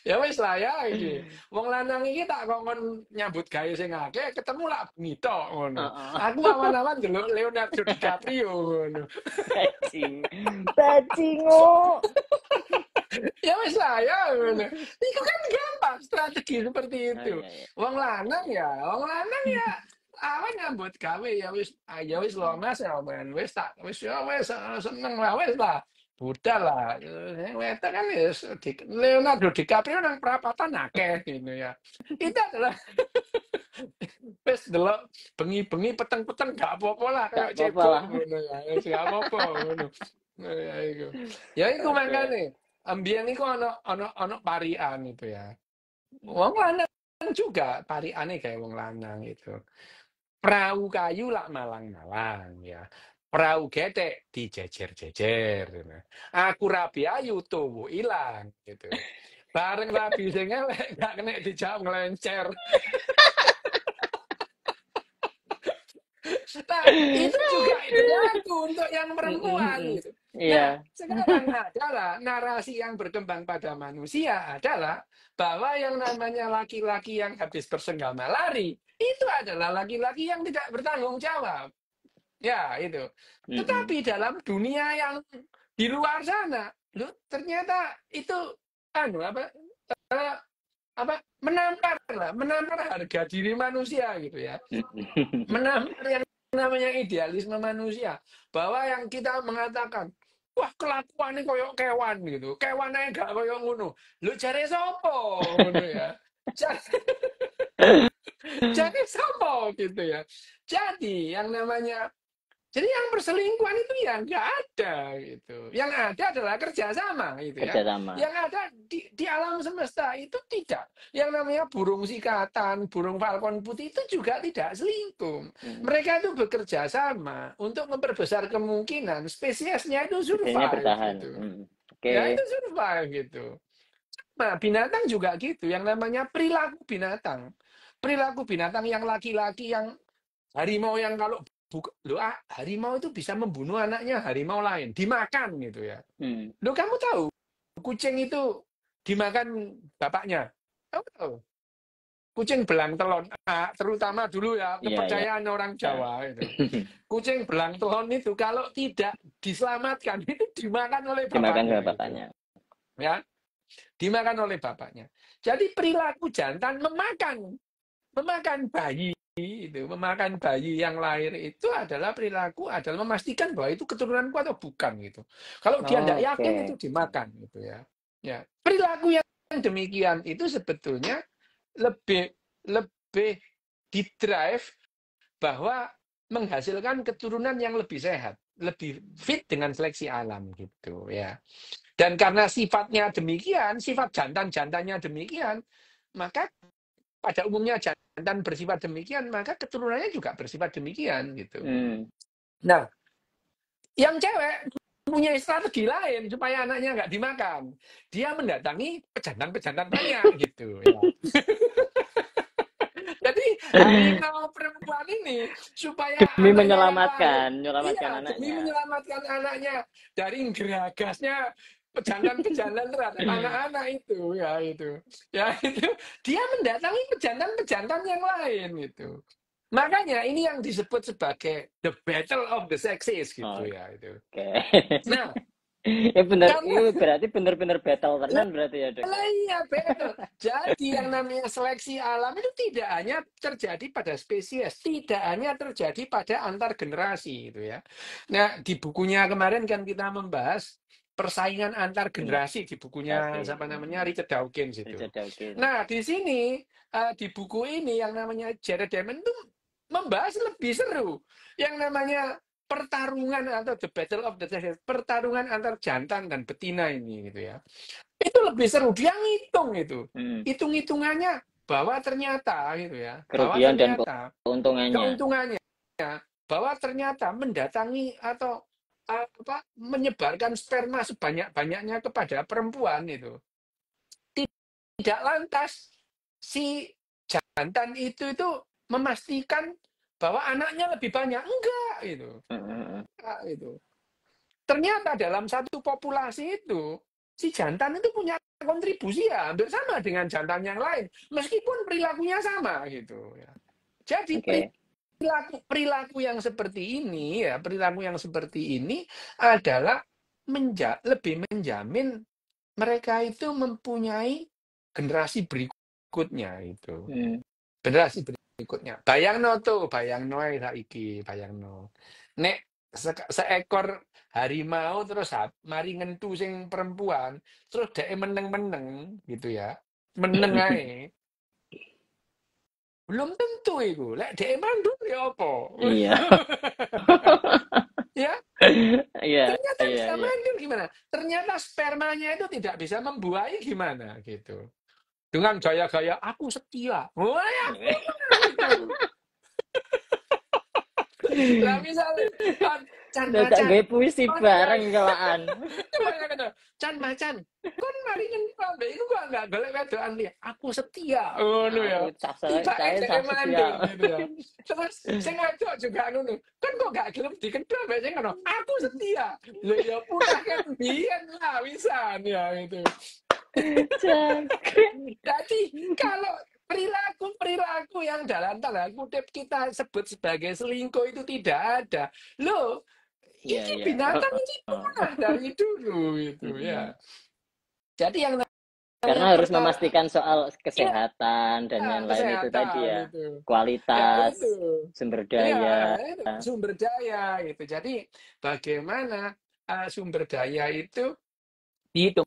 Ya wis lah ya iki. Wong lanang iki tak kongkon nyambut gawe sing akeh ketemu lak bengi tok ngono. Aku awan-awan ndelok Leonardo DiCaprio ngono. Bajingo. Ya wis lah ya ngono. Iku kan gampang strategi seperti itu. Wong lanang ya awan nyambut gawe ya wis lonas ya men wis seneng lah wis lah. Budal lah. Wedok kan Leonardo DiCaprio nang perapatan akeh gitu ya. Itu adalah wis delok bengi-bengi peteng-peteng gak apa-apa lah kayak cebok ngono ya. Wis gak apa-apa ngono. Ya iku. Ya iku mangkane. Ambiyen iku ono parian itu ya. Wong lanang juga pariane kayak wong lanang itu. Perahu kayu lak malang-malang ya. Perahu getek dijejer-jejer. Aku rabi ayu tuh ilang gitu. Bareng rabi sing elek gak kena dijak ngelencer. Nah, itu juga berlaku untuk yang perempuan gitu. Nah, Iya. sekarang adalah narasi yang berkembang pada manusia adalah bahwa yang namanya laki-laki yang habis bersenggama lari itu adalah laki-laki yang tidak bertanggung jawab. Ya, itu. Mm-mm. Tetapi dalam dunia yang di luar sana, lu ternyata itu apa eh, menampar harga diri manusia gitu ya. Menampar yang namanya idealisme manusia, bahwa yang kita mengatakan wah kelakuan ini koyok kewan gitu, kewan aja gak koyok ngono, lu cari sopo ngono ya, cari sopo gitu ya. Jadi yang namanya Jadi yang perselingkuhan itu ya nggak ada gitu. Yang ada adalah kerjasama gitu ya. Kerjasama. Yang ada di alam semesta itu tidak. Yang namanya burung sikatan, burung falcon putih itu juga tidak selingkuh. Mm. Mereka itu bekerja sama untuk memperbesar kemungkinan spesiesnya itu Biasanya survive bertahan. gitu. Oke. Ya itu survive gitu. Nah binatang juga gitu. Yang namanya perilaku binatang. Perilaku binatang yang laki-laki yang harimau yang kalau harimau itu bisa membunuh anaknya harimau lain, dimakan gitu ya. Mm. Lo kamu tahu kucing itu dimakan bapaknya? Kamu tahu? Kucing belang telon, terutama dulu ya Iya, iya. kepercayaan orang Ya. Jawa itu. Kucing belang telon itu kalau tidak diselamatkan itu dimakan oleh Dimakan bapaknya sama gitu. bapaknya. Ya, dimakan oleh bapaknya. Jadi perilaku jantan memakan bayi itu, memakan bayi yang lahir itu adalah memastikan bahwa itu keturunanku atau bukan gitu. Kalau dia tidak yakin itu Oke. dimakan gitu ya. Ya, perilaku yang demikian itu sebetulnya lebih lebih didrive bahwa menghasilkan keturunan yang lebih sehat, lebih fit dengan seleksi alam gitu ya. Dan karena sifatnya demikian, sifat jantan-jantannya demikian, maka pada umumnya jantan bersifat demikian, maka keturunannya juga bersifat demikian gitu. Mm. Nah, yang cewek punya strategi lain supaya anaknya nggak dimakan. Dia mendatangi pejantan-pejantan banyak gitu ya. Jadi harimau perempuan ini supaya Demi anaknya yang lahir, menyelamatkan iya demi anaknya. menyelamatkan anaknya dari geragasnya pejantan-pejantan terhadap anak-anak itu ya itu dia mendatangi pejantan-pejantan yang lain itu. Makanya ini yang disebut sebagai the battle of the sexes gitu ya itu. Oke. Nah, Ya benar, karena itu berarti benar-benar battle tenan berarti ya, Dok. lah iya betul. Jadi yang namanya seleksi alam itu tidak hanya terjadi pada spesies, tidak hanya terjadi pada antar generasi gitu ya. Nah, di bukunya kemarin kan kita membahas persaingan antar generasi di bukunya siapa namanya Richard Dawkins itu. Richard Dawkins. Nah, di sini di buku ini yang namanya Jared Diamond itu membahas lebih seru. Yang namanya pertarungan atau the battle of the sexes, pertarungan antar jantan dan betina ini gitu ya. Itu lebih seru, dia ngitung itu. Hitung-hitungannya bahwa ternyata gitu ya, bahwa Kerugian dan ternyata keuntungannya. keuntungannya bahwa ternyata mendatangi atau menyebarkan sperma sebanyak-banyaknya kepada perempuan itu tidak lantas si jantan itu memastikan bahwa anaknya lebih banyak, enggak itu. Enggak, itu. Ternyata dalam satu populasi itu si jantan itu punya kontribusi ya hampir sama dengan jantan yang lain meskipun perilakunya sama gitu ya. Jadi perilaku yang seperti ini ya, perilaku yang seperti ini adalah lebih menjamin mereka itu mempunyai generasi berikutnya itu. Generasi berikutnya. Bayangno saiki, bayangno. Nek seekor harimau terus mari ngentu sing perempuan, terus dhek meneng-meneng gitu ya. Meneng ae. Belum tentu itu. Lek dhek mandul ya apa? Iya. Ya. Iya. Ternyata bisa mandul gimana? Ternyata spermanya itu tidak bisa membuahi gimana gitu. Dengan gaya-gaya aku setia. Wah, ya, gitu. Nah, misalnya Can Udah gak macan. gawe puisi Kon bareng kelaan. coba ya kata, Can macan. Kon mari nyengko mbek iku kok enggak golek wedokan liya. Aku setia. Ngono ya. Aku Tiba saya dhek sah mandul setia. gitu ya. Terus sing wedok juga ngono. Kan kok gak gelem dikedal mbek sing ngono. Aku setia. Lho ya punah kan biyen lah wisan ya gitu. Jadi kalau perilaku yang dalam tanda kutip kita sebut sebagai selingkuh itu tidak ada. Loh, Iya, ini iya. binatang ini punah dari dulu itu ya. Jadi yang Karena harus pertama memastikan soal ya, kesehatan dan yang lain itu tadi kesehatan ya. itu. Ya Kualitas, itu. sumber Iya, daya. itu sumber daya gitu. Jadi bagaimana sumber daya itu dihitung.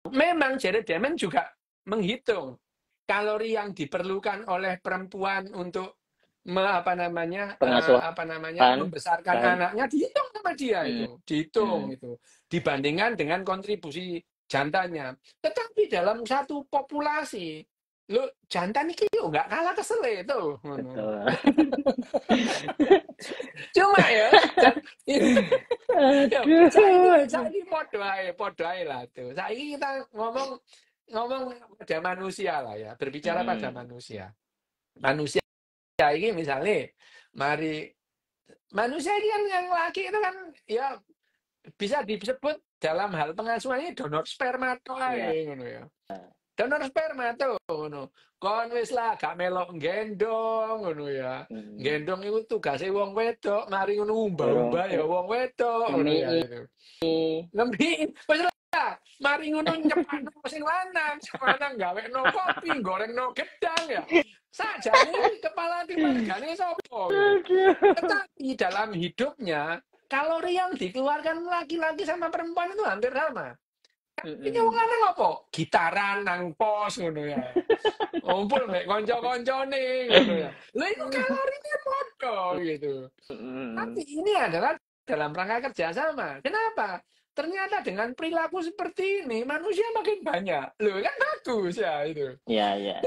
Memang Jared Diamond juga menghitung kalori yang diperlukan oleh perempuan untuk Pengasuhan membesarkan bahan. anaknya dihitung sama dia itu, dihitung itu dibandingkan dengan kontribusi jantannya. Tetapi dalam satu populasi, lo jantan iki yo nggak kalah kesel itu. Betul. Cuma ya, Aduh. saiki podo ae lah tuh. Saiki kita ngomong pada manusia lah ya, berbicara pada manusia. Manusia ini misalnya, mari manusia ini kan yang laki itu kan ya bisa disebut dalam hal pengasuhan ini donor sperma toh ae ngono ya. Donor sperma tuh ngono. Kon wis lah gak melok gendong ngono ya. Gendong itu tugasnya wong wedok, mari ngono umba-umba ya wong wedok ngono ya itu. Ngembi wis lah, mari ngono nyepakno sing lanang gawekno kopi, gorengno gedang ya. Sajane kepala keluargane sapa gitu. Tetapi dalam hidupnya kalori yang dikeluarkan laki-laki sama perempuan itu hampir sama. Ini wong lanang apa? Gitaran nang pos ngono ya. Ngumpul mek kanca-kancane ngono ya. Lha itu kalorine padha gitu. Tapi ini adalah dalam rangka kerjasama. Kenapa? Ternyata dengan perilaku seperti ini manusia makin banyak. Loh kan bagus ya itu. Iya.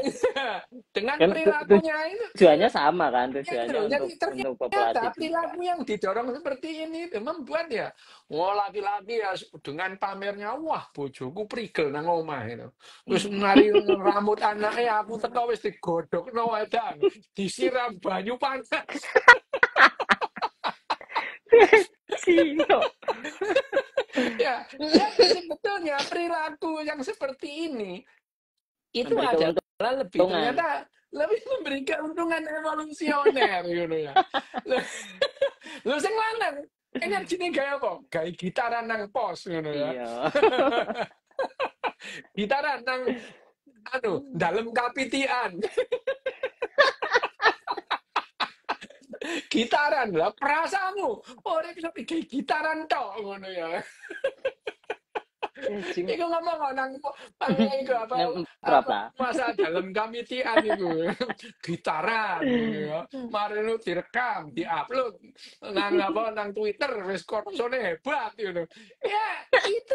Dengan perilakunya itu tujuannya sama kan, tujuannya jadi untuk populasi ternyata perilaku yang didorong seperti ini itu membuat ya laki-laki ya dengan pamernya wah bojoku prigel nang omah itu. Terus nari rambut anaknya aku teko wis digodhogno wedang, disiram banyu panas. Ya, jadi sebetulnya perilaku yang seperti ini itu adalah ternyata lebih memberi keuntungan evolusioner gitu ya. Lu sing lanang energine gawe apa? Gawe gitaran nang pos ngono ya. Iya. Gitaran nang dalem kapitian. Gitaran lah perasaanmu. Ora bisa pikir gitaran tok ngono ya. Iku ngomong nang iku apa masa dalam kamitian iku gitaran gitu ya. Mari lu direkam, diupload nang Twitter wis korosone hebat gitu. Ya, itu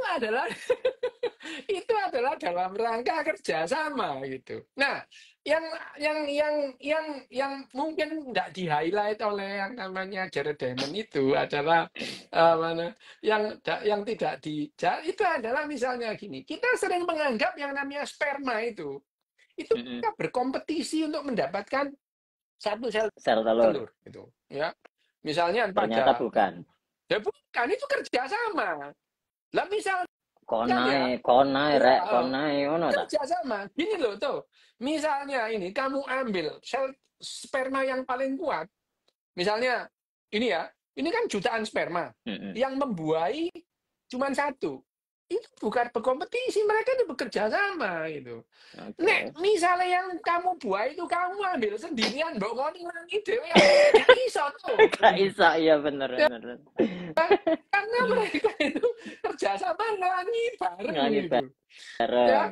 adalah dalam rangka kerjasama gitu. Nah, yang mungkin tidak di-highlight oleh yang namanya Jared Diamond itu adalah yang tidak itu adalah misalnya gini, kita sering menganggap yang namanya sperma itu kita berkompetisi untuk mendapatkan satu sel telur gitu ya. Misalnya ternyata bukan. Ya bukan, itu kerjasama. Lah misal konai ngono ta. Kerjasama. Gini loh tuh. Misalnya ini kamu ambil sel sperma yang paling kuat. Misalnya ini ya, ini kan jutaan sperma yang membuahi cuma satu. Itu bukan berkompetisi, mereka itu bekerja sama gitu. Nek misalnya yang kamu buah itu kamu ambil sendirian, mbok ngoni dhewe ya gak iso tuh. Gak iso, iya bener. Karena mereka itu kerja sama ngelangi bareng gitu. Ya,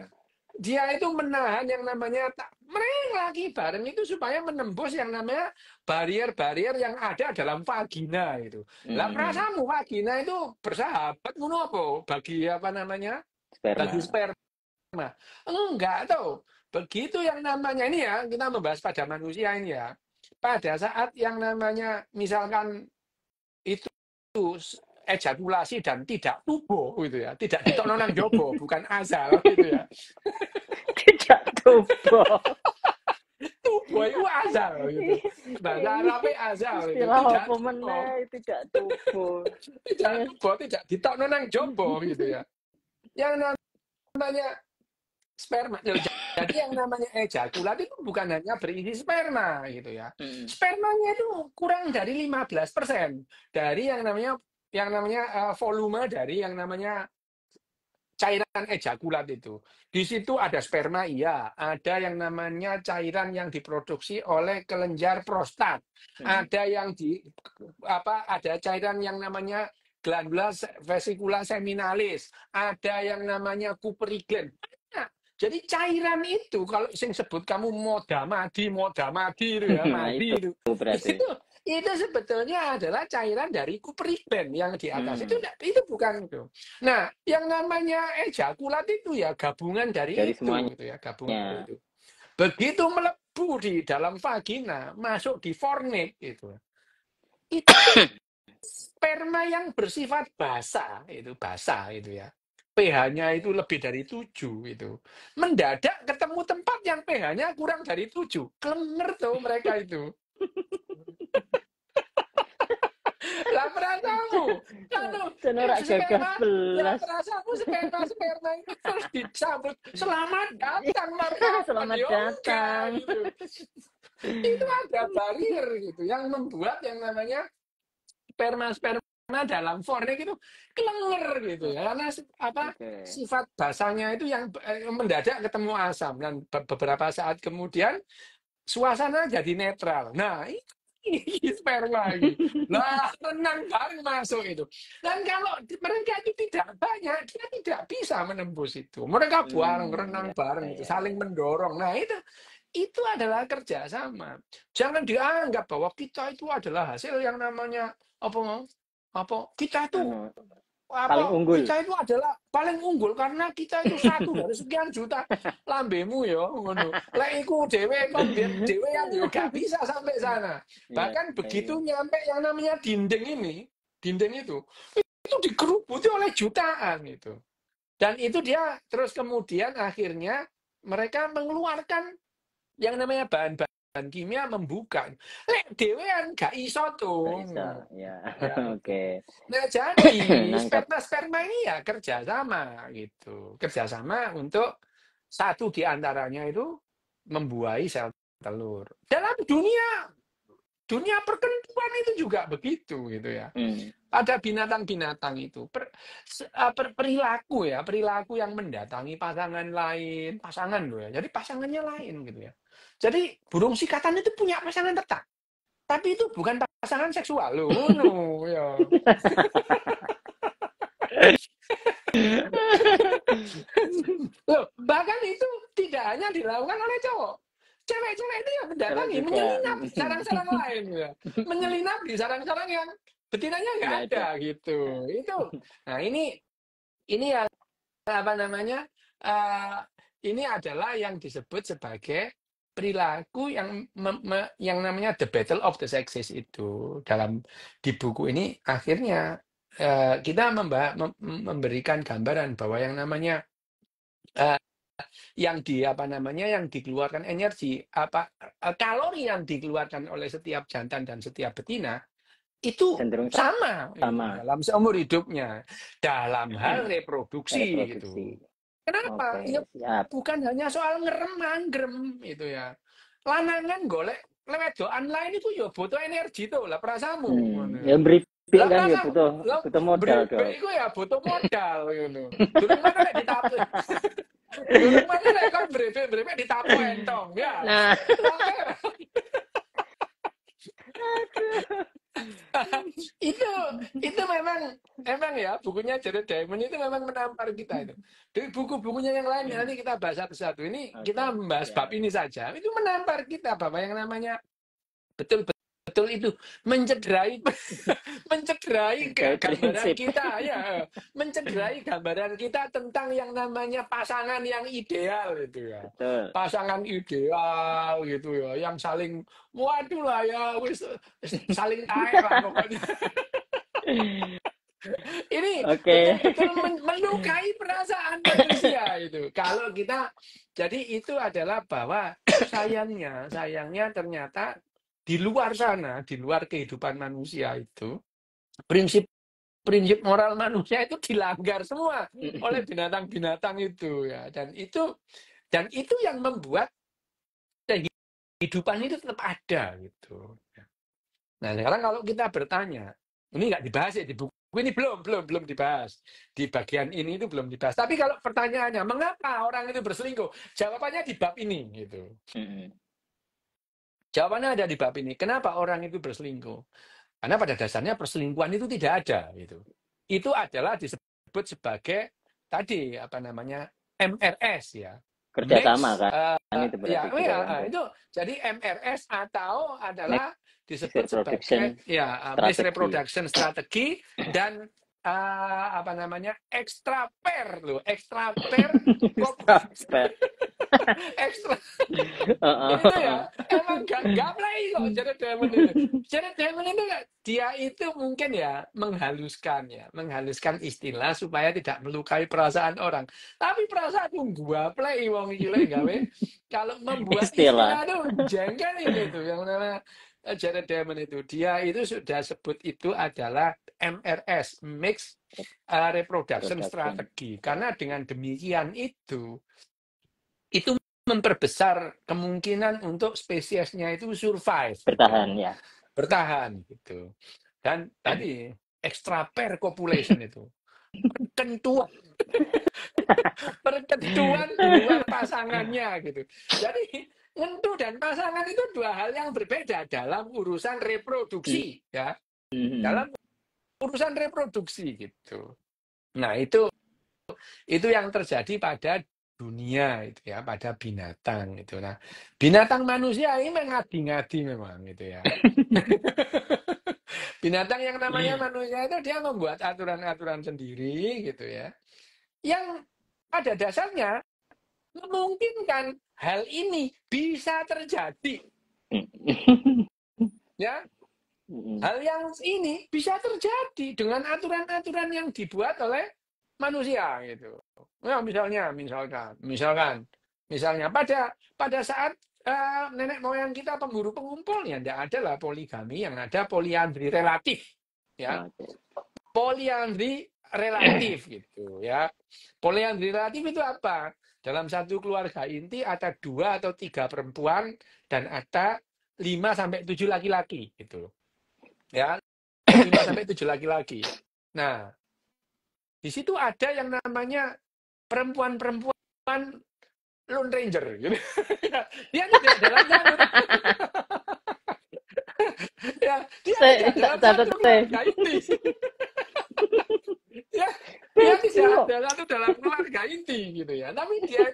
dia itu menahan yang namanya mereka lagi bareng itu supaya menembus yang namanya barier-barier yang ada dalam vagina itu. Lah perasaanmu vagina itu bersahabat ngono apa bagi apa namanya? Bagi sperma. Enggak tahu. Begitu yang namanya ini ya, kita membahas pada manusia ini ya. Pada saat yang namanya misalkan itu ejakulasi dan tidak tubuh gitu ya, tidak ditokno nang jobo, bukan azal gitu ya. Tidak tubuh. Tubuh itu azal gitu. Bahasa Arabnya azal itu, Istilah tidak apa tubuh, meneh tidak tubuh. tidak tubuh, tidak ditokno nang jobo gitu ya. Yang namanya sperma. Jadi yang namanya ejakulat itu bukan hanya berisi sperma gitu ya. Spermanya itu kurang dari 15% dari yang namanya volume dari yang namanya cairan ejakulat itu. Di situ ada sperma, iya. Ada yang namanya cairan yang diproduksi oleh kelenjar prostat. Ada yang ada cairan yang namanya glandula vesicula seminalis. Ada yang namanya Kupferi gland. Nah, jadi cairan itu kalau sing sebut kamu moda madi itu ya, Nah, madi itu. berarti. Itu sebetulnya adalah cairan dari Kupferi gland yang di atas. Itu bukan itu. Nah, yang namanya ejakulat itu ya gabungan dari itu semuanya. gitu ya, gabungan dari itu. Begitu melebu di dalam vagina, masuk di fornix itu. Itu sperma yang bersifat basah itu ya. pH-nya itu lebih dari 7 itu. Mendadak ketemu tempat yang pH-nya kurang dari 7. Klenger tuh mereka itu. Lah perasaanmu, sperma itu terus disambut selamat datang marhaban Selamat datang. Gitu. Itu ada barrier gitu yang membuat yang namanya sperma dalam fornix itu klenger gitu ya, karena sifat basahnya itu yang mendadak ketemu asam dan beberapa saat kemudian suasana jadi netral. Nah, ini sperma ini. Lah, renang bareng masuk itu. Dan kalau mereka itu tidak banyak, dia tidak bisa menembus itu. Mereka renang bareng itu, saling mendorong. Nah, itu adalah kerjasama. Jangan dianggap bahwa kita itu adalah hasil yang namanya kita itu paling unggul. Kita itu adalah paling unggul karena kita itu satu dari sekian juta. Lambemu ya ngono. Lek iku dhewe kon dhewean yo gak bisa sampai sana. Bahkan begitu nyampe yang namanya dinding itu dikerubuti oleh jutaan itu. Dan itu dia terus kemudian akhirnya mereka mengeluarkan yang namanya bahan kimia membuka. Lek dhewean gak iso tuh. Ya. Oke. Nah, jadi sperma ini ya kerjasama gitu. Kerjasama untuk satu di antaranya itu membuahi sel telur. Dalam dunia perkentuan itu juga begitu gitu ya. Ada binatang-binatang itu perilaku yang mendatangi pasangan loh ya. Jadi pasangannya lain gitu ya. Jadi burung sikatan itu punya pasangan tetap. Tapi itu bukan pasangan seksual loh, no, ya. Loh, bahkan itu tidak hanya dilakukan oleh cowok. Cewek-cewek itu yang mendatangi, menyelinap di sarang-sarang lain, ya. Menyelinap di sarang-sarang yang betinanya nggak ada gitu. Nah ini yang ini adalah yang disebut sebagai perilaku yang namanya the battle of the sexes itu. Di buku ini akhirnya kita memberikan gambaran bahwa yang namanya yang dikeluarkan energi kalori yang dikeluarkan oleh setiap jantan dan setiap betina itu sama dalam seumur hidupnya dalam hal reproduksi. Gitu. Kenapa? Ya, bukan hanya soal ngerem itu ya. Lanangan golek wedokan lain itu ya butuh energi tuh lah perasamu. Ya beripik kan ya butuh modal. Beripik itu ya butuh modal gitu. Dulu mana lek ditapu. Dulu mana lek kan beripik ditapu entong ya. Nah. itu memang ya bukunya Jared Diamond itu memang menampar kita itu. Di buku-bukunya yang lain nanti kita bahas satu-satu. Ini kita membahas bab ini saja. Itu menampar kita bahwa yang namanya betul itu mencederai gambaran kita ya. Mencederai gambaran kita tentang yang namanya pasangan yang ideal itu ya. Betul. Pasangan ideal gitu ya, yang saling waduh lah ya wis saling tae lah pokoknya. Ini Oke. betul-betul melukai perasaan manusia itu. Kalau kita, jadi itu adalah bahwa sayangnya ternyata di luar sana, di luar kehidupan manusia itu, prinsip moral manusia itu dilanggar semua oleh binatang-binatang itu ya. Dan itu yang membuat kehidupan itu tetap ada gitu. Nah, sekarang kalau kita bertanya, ini nggak dibahas ya di buku ini, belum dibahas. Di bagian ini itu belum dibahas. Tapi kalau pertanyaannya, mengapa orang itu berselingkuh? Jawabannya di bab ini gitu. Jawabannya ada di bab ini. Kenapa orang itu berselingkuh? Karena pada dasarnya perselingkuhan itu tidak ada gitu. Itu adalah disebut sebagai tadi apa namanya MRS ya. Kerjasama Mix, kan itu ya, berarti di dalam tuh. itu jadi MRS atau adalah Mixed disebut reproduction sebagai ya mixed strategi. reproduction strategi dan apa namanya extra pair loh, extra pair Extra. extra Heeh. itu ya emang gak play kok Jared Diamond itu. Jared Diamond itu dia itu mungkin ya menghaluskan istilah supaya tidak melukai perasaan orang. Tapi perasaan gua play wong gile gawe kalau membuat Istilah. istilah itu jengkel ini tuh yang namanya Jared Diamond itu. Dia itu sudah sebut itu adalah MRS, Mixed Reproduction Strategy. Karena dengan demikian itu memperbesar kemungkinan untuk spesiesnya itu survive, Bertahan gitu. ya. Bertahan gitu. Dan tadi extra pair copulation itu perketuan di luar pasangannya gitu. Jadi ngentu dan pasangan itu dua hal yang berbeda dalam urusan reproduksi ya. Dalam urusan reproduksi gitu. Nah, itu yang terjadi pada dunia itu ya, pada binatang itu. Nah, binatang manusia ini mengadi-ngadi memang gitu ya. Binatang yang namanya manusia itu dia membuat aturan-aturan sendiri gitu ya. Yang pada dasarnya memungkinkan hal ini bisa terjadi. Ya, hal yang ini bisa terjadi dengan aturan-aturan yang dibuat oleh manusia gitu. Nah, misalnya pada saat nenek moyang kita pemburu pengumpul ya tidak ada lah poligami, yang ada poliandri relatif ya. Poliandri relatif gitu ya. Poliandri relatif itu apa? Dalam satu keluarga inti ada 2 atau 3 perempuan dan ada 5 sampai 7 laki-laki gitu. Ya, 5 sampai 7 laki-laki. Nah, di situ ada yang namanya perempuan-perempuan Lone Ranger gitu. Dia tidak dalam satu ya, dia tidak dalam satu keluarga inti. Ya, dia tidak dalam keluarga inti gitu ya. Tapi dia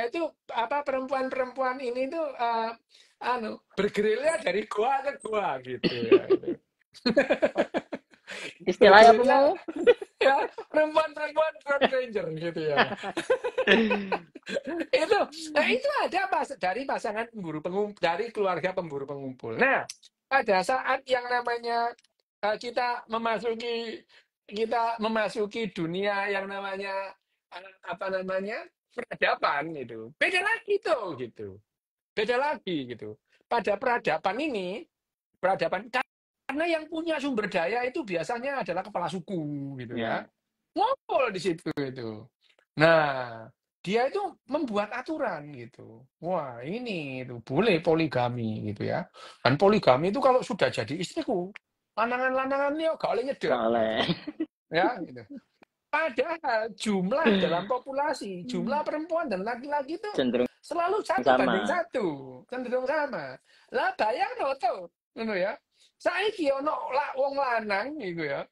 itu apa perempuan-perempuan ini tuh bergerilya dari gua ke gua gitu ya. Istilahnya apa mau? Ya, perempuan-perempuan Road Ranger gitu ya. itu ada dari pasangan pemburu pengumpul, dari keluarga pemburu pengumpul. Nah, pada saat yang namanya kita memasuki dunia yang namanya apa namanya peradaban itu, beda lagi tuh gitu, beda lagi gitu. Pada peradaban karena yang punya sumber daya itu biasanya adalah kepala suku gitu ya. Ngompol di situ itu. Nah, dia itu membuat aturan gitu. Wah, ini itu boleh poligami gitu ya. Dan poligami itu kalau sudah jadi istriku, lanangan-lanangannya gak boleh nyedek. Gitu. Ya, gitu. Padahal jumlah dalam populasi, jumlah perempuan dan laki-laki itu selalu 1:1, cenderung sama. Lah bayang tuh, ya. Saiki ono wong lanang gitu ya.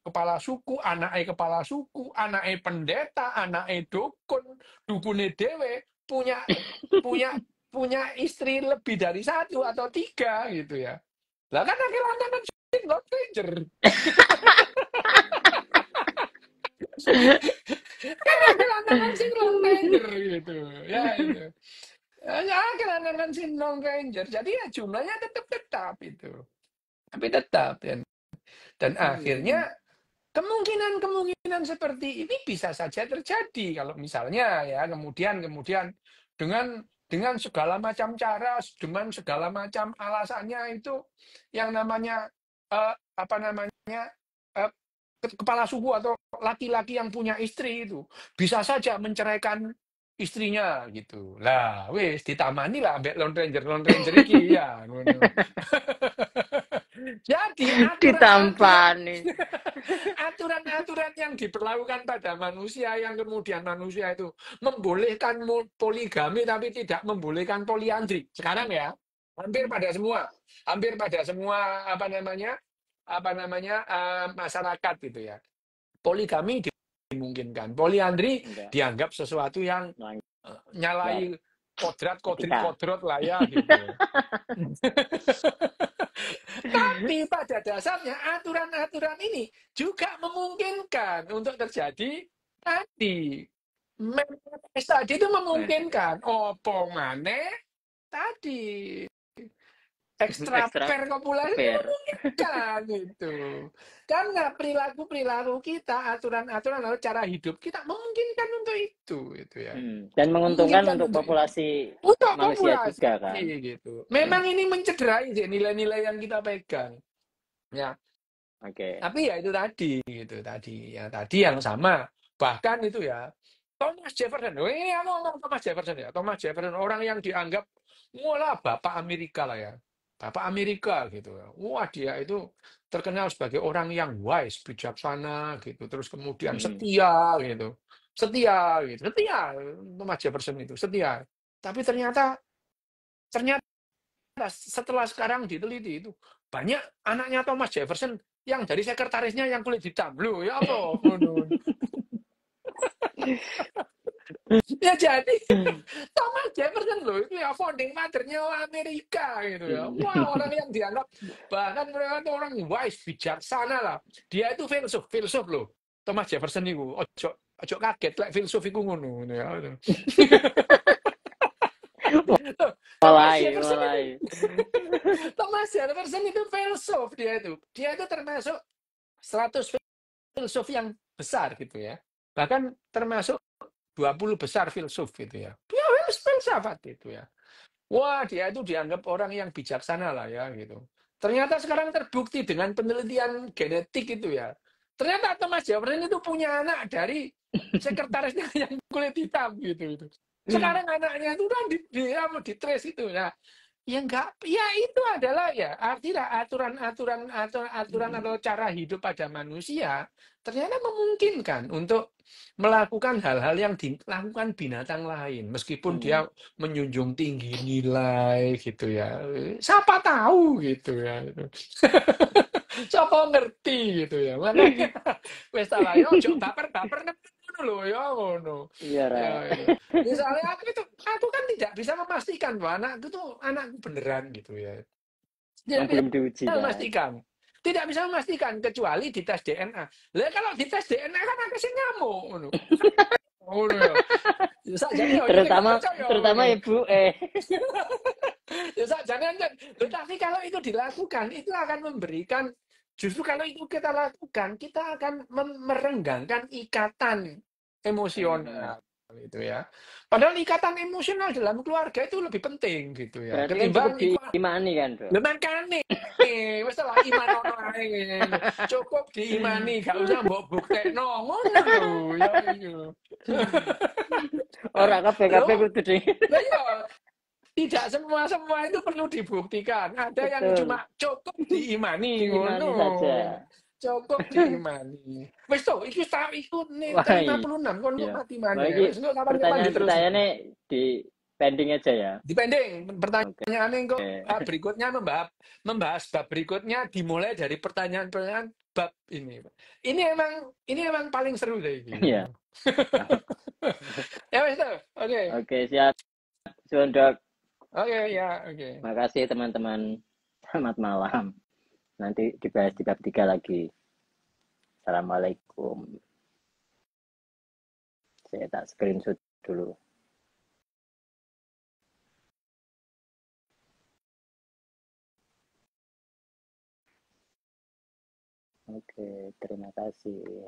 Kepala suku, anaknya pendeta, anaknya dukune dewe punya istri lebih dari 1 atau 3 gitu ya. Lah kan lanang sing Lord Ranger. Kan lanang sing Lord Ranger gitu. Ya itu. Ya lanang sing Lord Ranger. Jadi ya jumlahnya tetap itu. Tapi tetap ya. Dan akhirnya kemungkinan seperti ini bisa saja terjadi kalau misalnya ya kemudian dengan segala macam cara, dengan segala macam alasannya itu yang namanya apa namanya eh, kepala suku atau laki-laki yang punya istri itu bisa saja menceraikan istrinya gitu. Lah, wis ditamani lah ambek Lone Ranger iki ya ngono. Jadi Ditampani. aturan-aturan yang diperlakukan pada manusia yang kemudian manusia itu membolehkan poligami tapi tidak membolehkan poliandri. Sekarang ya, hampir pada semua masyarakat gitu ya. Poligami dimungkinkan. Poliandri dianggap sesuatu yang nyalai kodrat lah ya gitu. Tapi pada dasarnya aturan-aturan ini juga memungkinkan untuk terjadi tadi. Tadi itu memungkinkan. Opo maneh tadi. Ekstra kopulasi memungkinkan itu. Karena perilaku kita, aturan-aturan atau cara hidup kita memungkinkan untuk itu ya. Dan menguntungkan untuk populasi manusia juga kan. Gitu. Memang ini mencederai nilai-nilai yang kita pegang. Ya. Oke. Tapi ya itu tadi gitu tadi yang sama. Bahkan itu ya Thomas Jefferson. Ini aku ngomong Thomas Jefferson ya. Thomas Jefferson orang yang dianggap wah Bapak Amerika lah ya. Bapak Amerika gitu. Wah dia itu terkenal sebagai orang yang wise, bijaksana gitu. Terus kemudian setia gitu. Setia Thomas Jefferson itu setia. Tapi ternyata setelah sekarang diteliti itu banyak anaknya Thomas Jefferson yang dari sekretarisnya yang kulit hitam. Loh, ya apa? Ya jadi Thomas Jefferson loh itu ya founding father-nya Amerika gitu ya. Wah, orang yang dianggap bahkan mereka itu orang wise, bijaksana lah. Dia itu filsuf loh. Thomas Jefferson itu ojo kaget lek filsuf iku ngono ya. Mulai. Thomas Jefferson itu filsuf dia itu termasuk 100 filsuf yang besar gitu ya. Bahkan termasuk 20 besar filsuf gitu ya. Dia filsafat itu ya. Wah, dia itu dianggap orang yang bijaksana lah ya gitu. Ternyata sekarang terbukti dengan penelitian genetik itu ya. Ternyata Thomas Jefferson itu punya anak dari sekretarisnya yang kulit hitam gitu. Sekarang anaknya itu kan di trace itu ya. Ya enggak, ya itu adalah ya artinya aturan atau cara hidup pada manusia ternyata memungkinkan untuk melakukan hal-hal yang dilakukan binatang lain meskipun dia menjunjung tinggi nilai gitu ya. Siapa tahu gitu ya. Siapa ngerti gitu ya. Makanya wis salah yo ojo baper-baper ngono lho ya ngono. Iya, Misalnya aku kan tidak bisa memastikan bahwa anakku tuh anakku beneran gitu ya. Yang belum diuji kan. Memastikan. Tidak bisa memastikan kecuali di tes DNA. Lah kalau di tes DNA kan akeh ngamuk ngono. Ngono ya. Terutama ibu Ya jangan tetapi kalau itu dilakukan itu akan memberikan justru kalau itu kita lakukan kita akan merenggangkan ikatan emosional gitu ya. Padahal ikatan emosional dalam keluarga itu lebih penting gitu ya. Berarti kan cukup diimani kan, Bro. Makane wis lah iman ono ae. Cukup diimani, gak usah mbok buktekno. Ngono lho, ya iki. Ora kabeh kudu di. Tidak semua itu perlu dibuktikan. Ada yang cuma cukup diimani ngono. Saja. Cukup diimani. Wis to, iki iku 56 kon mati maneh. Wis engko kapan-kapan diterus. Pertanyaannya di pending aja ya. Di pending. Pertanyaannya kok berikutnya membahas bab berikutnya dimulai dari pertanyaan-pertanyaan bab ini. Ini emang paling seru deh ini. Iya. Ya wis to. Oke. Oke, siap. Dok. Oke, ya, oke. Makasih teman-teman. Selamat malam. Nanti dibahas di bab 3 lagi. Assalamualaikum. Saya tak screenshot dulu. Oke, terima kasih.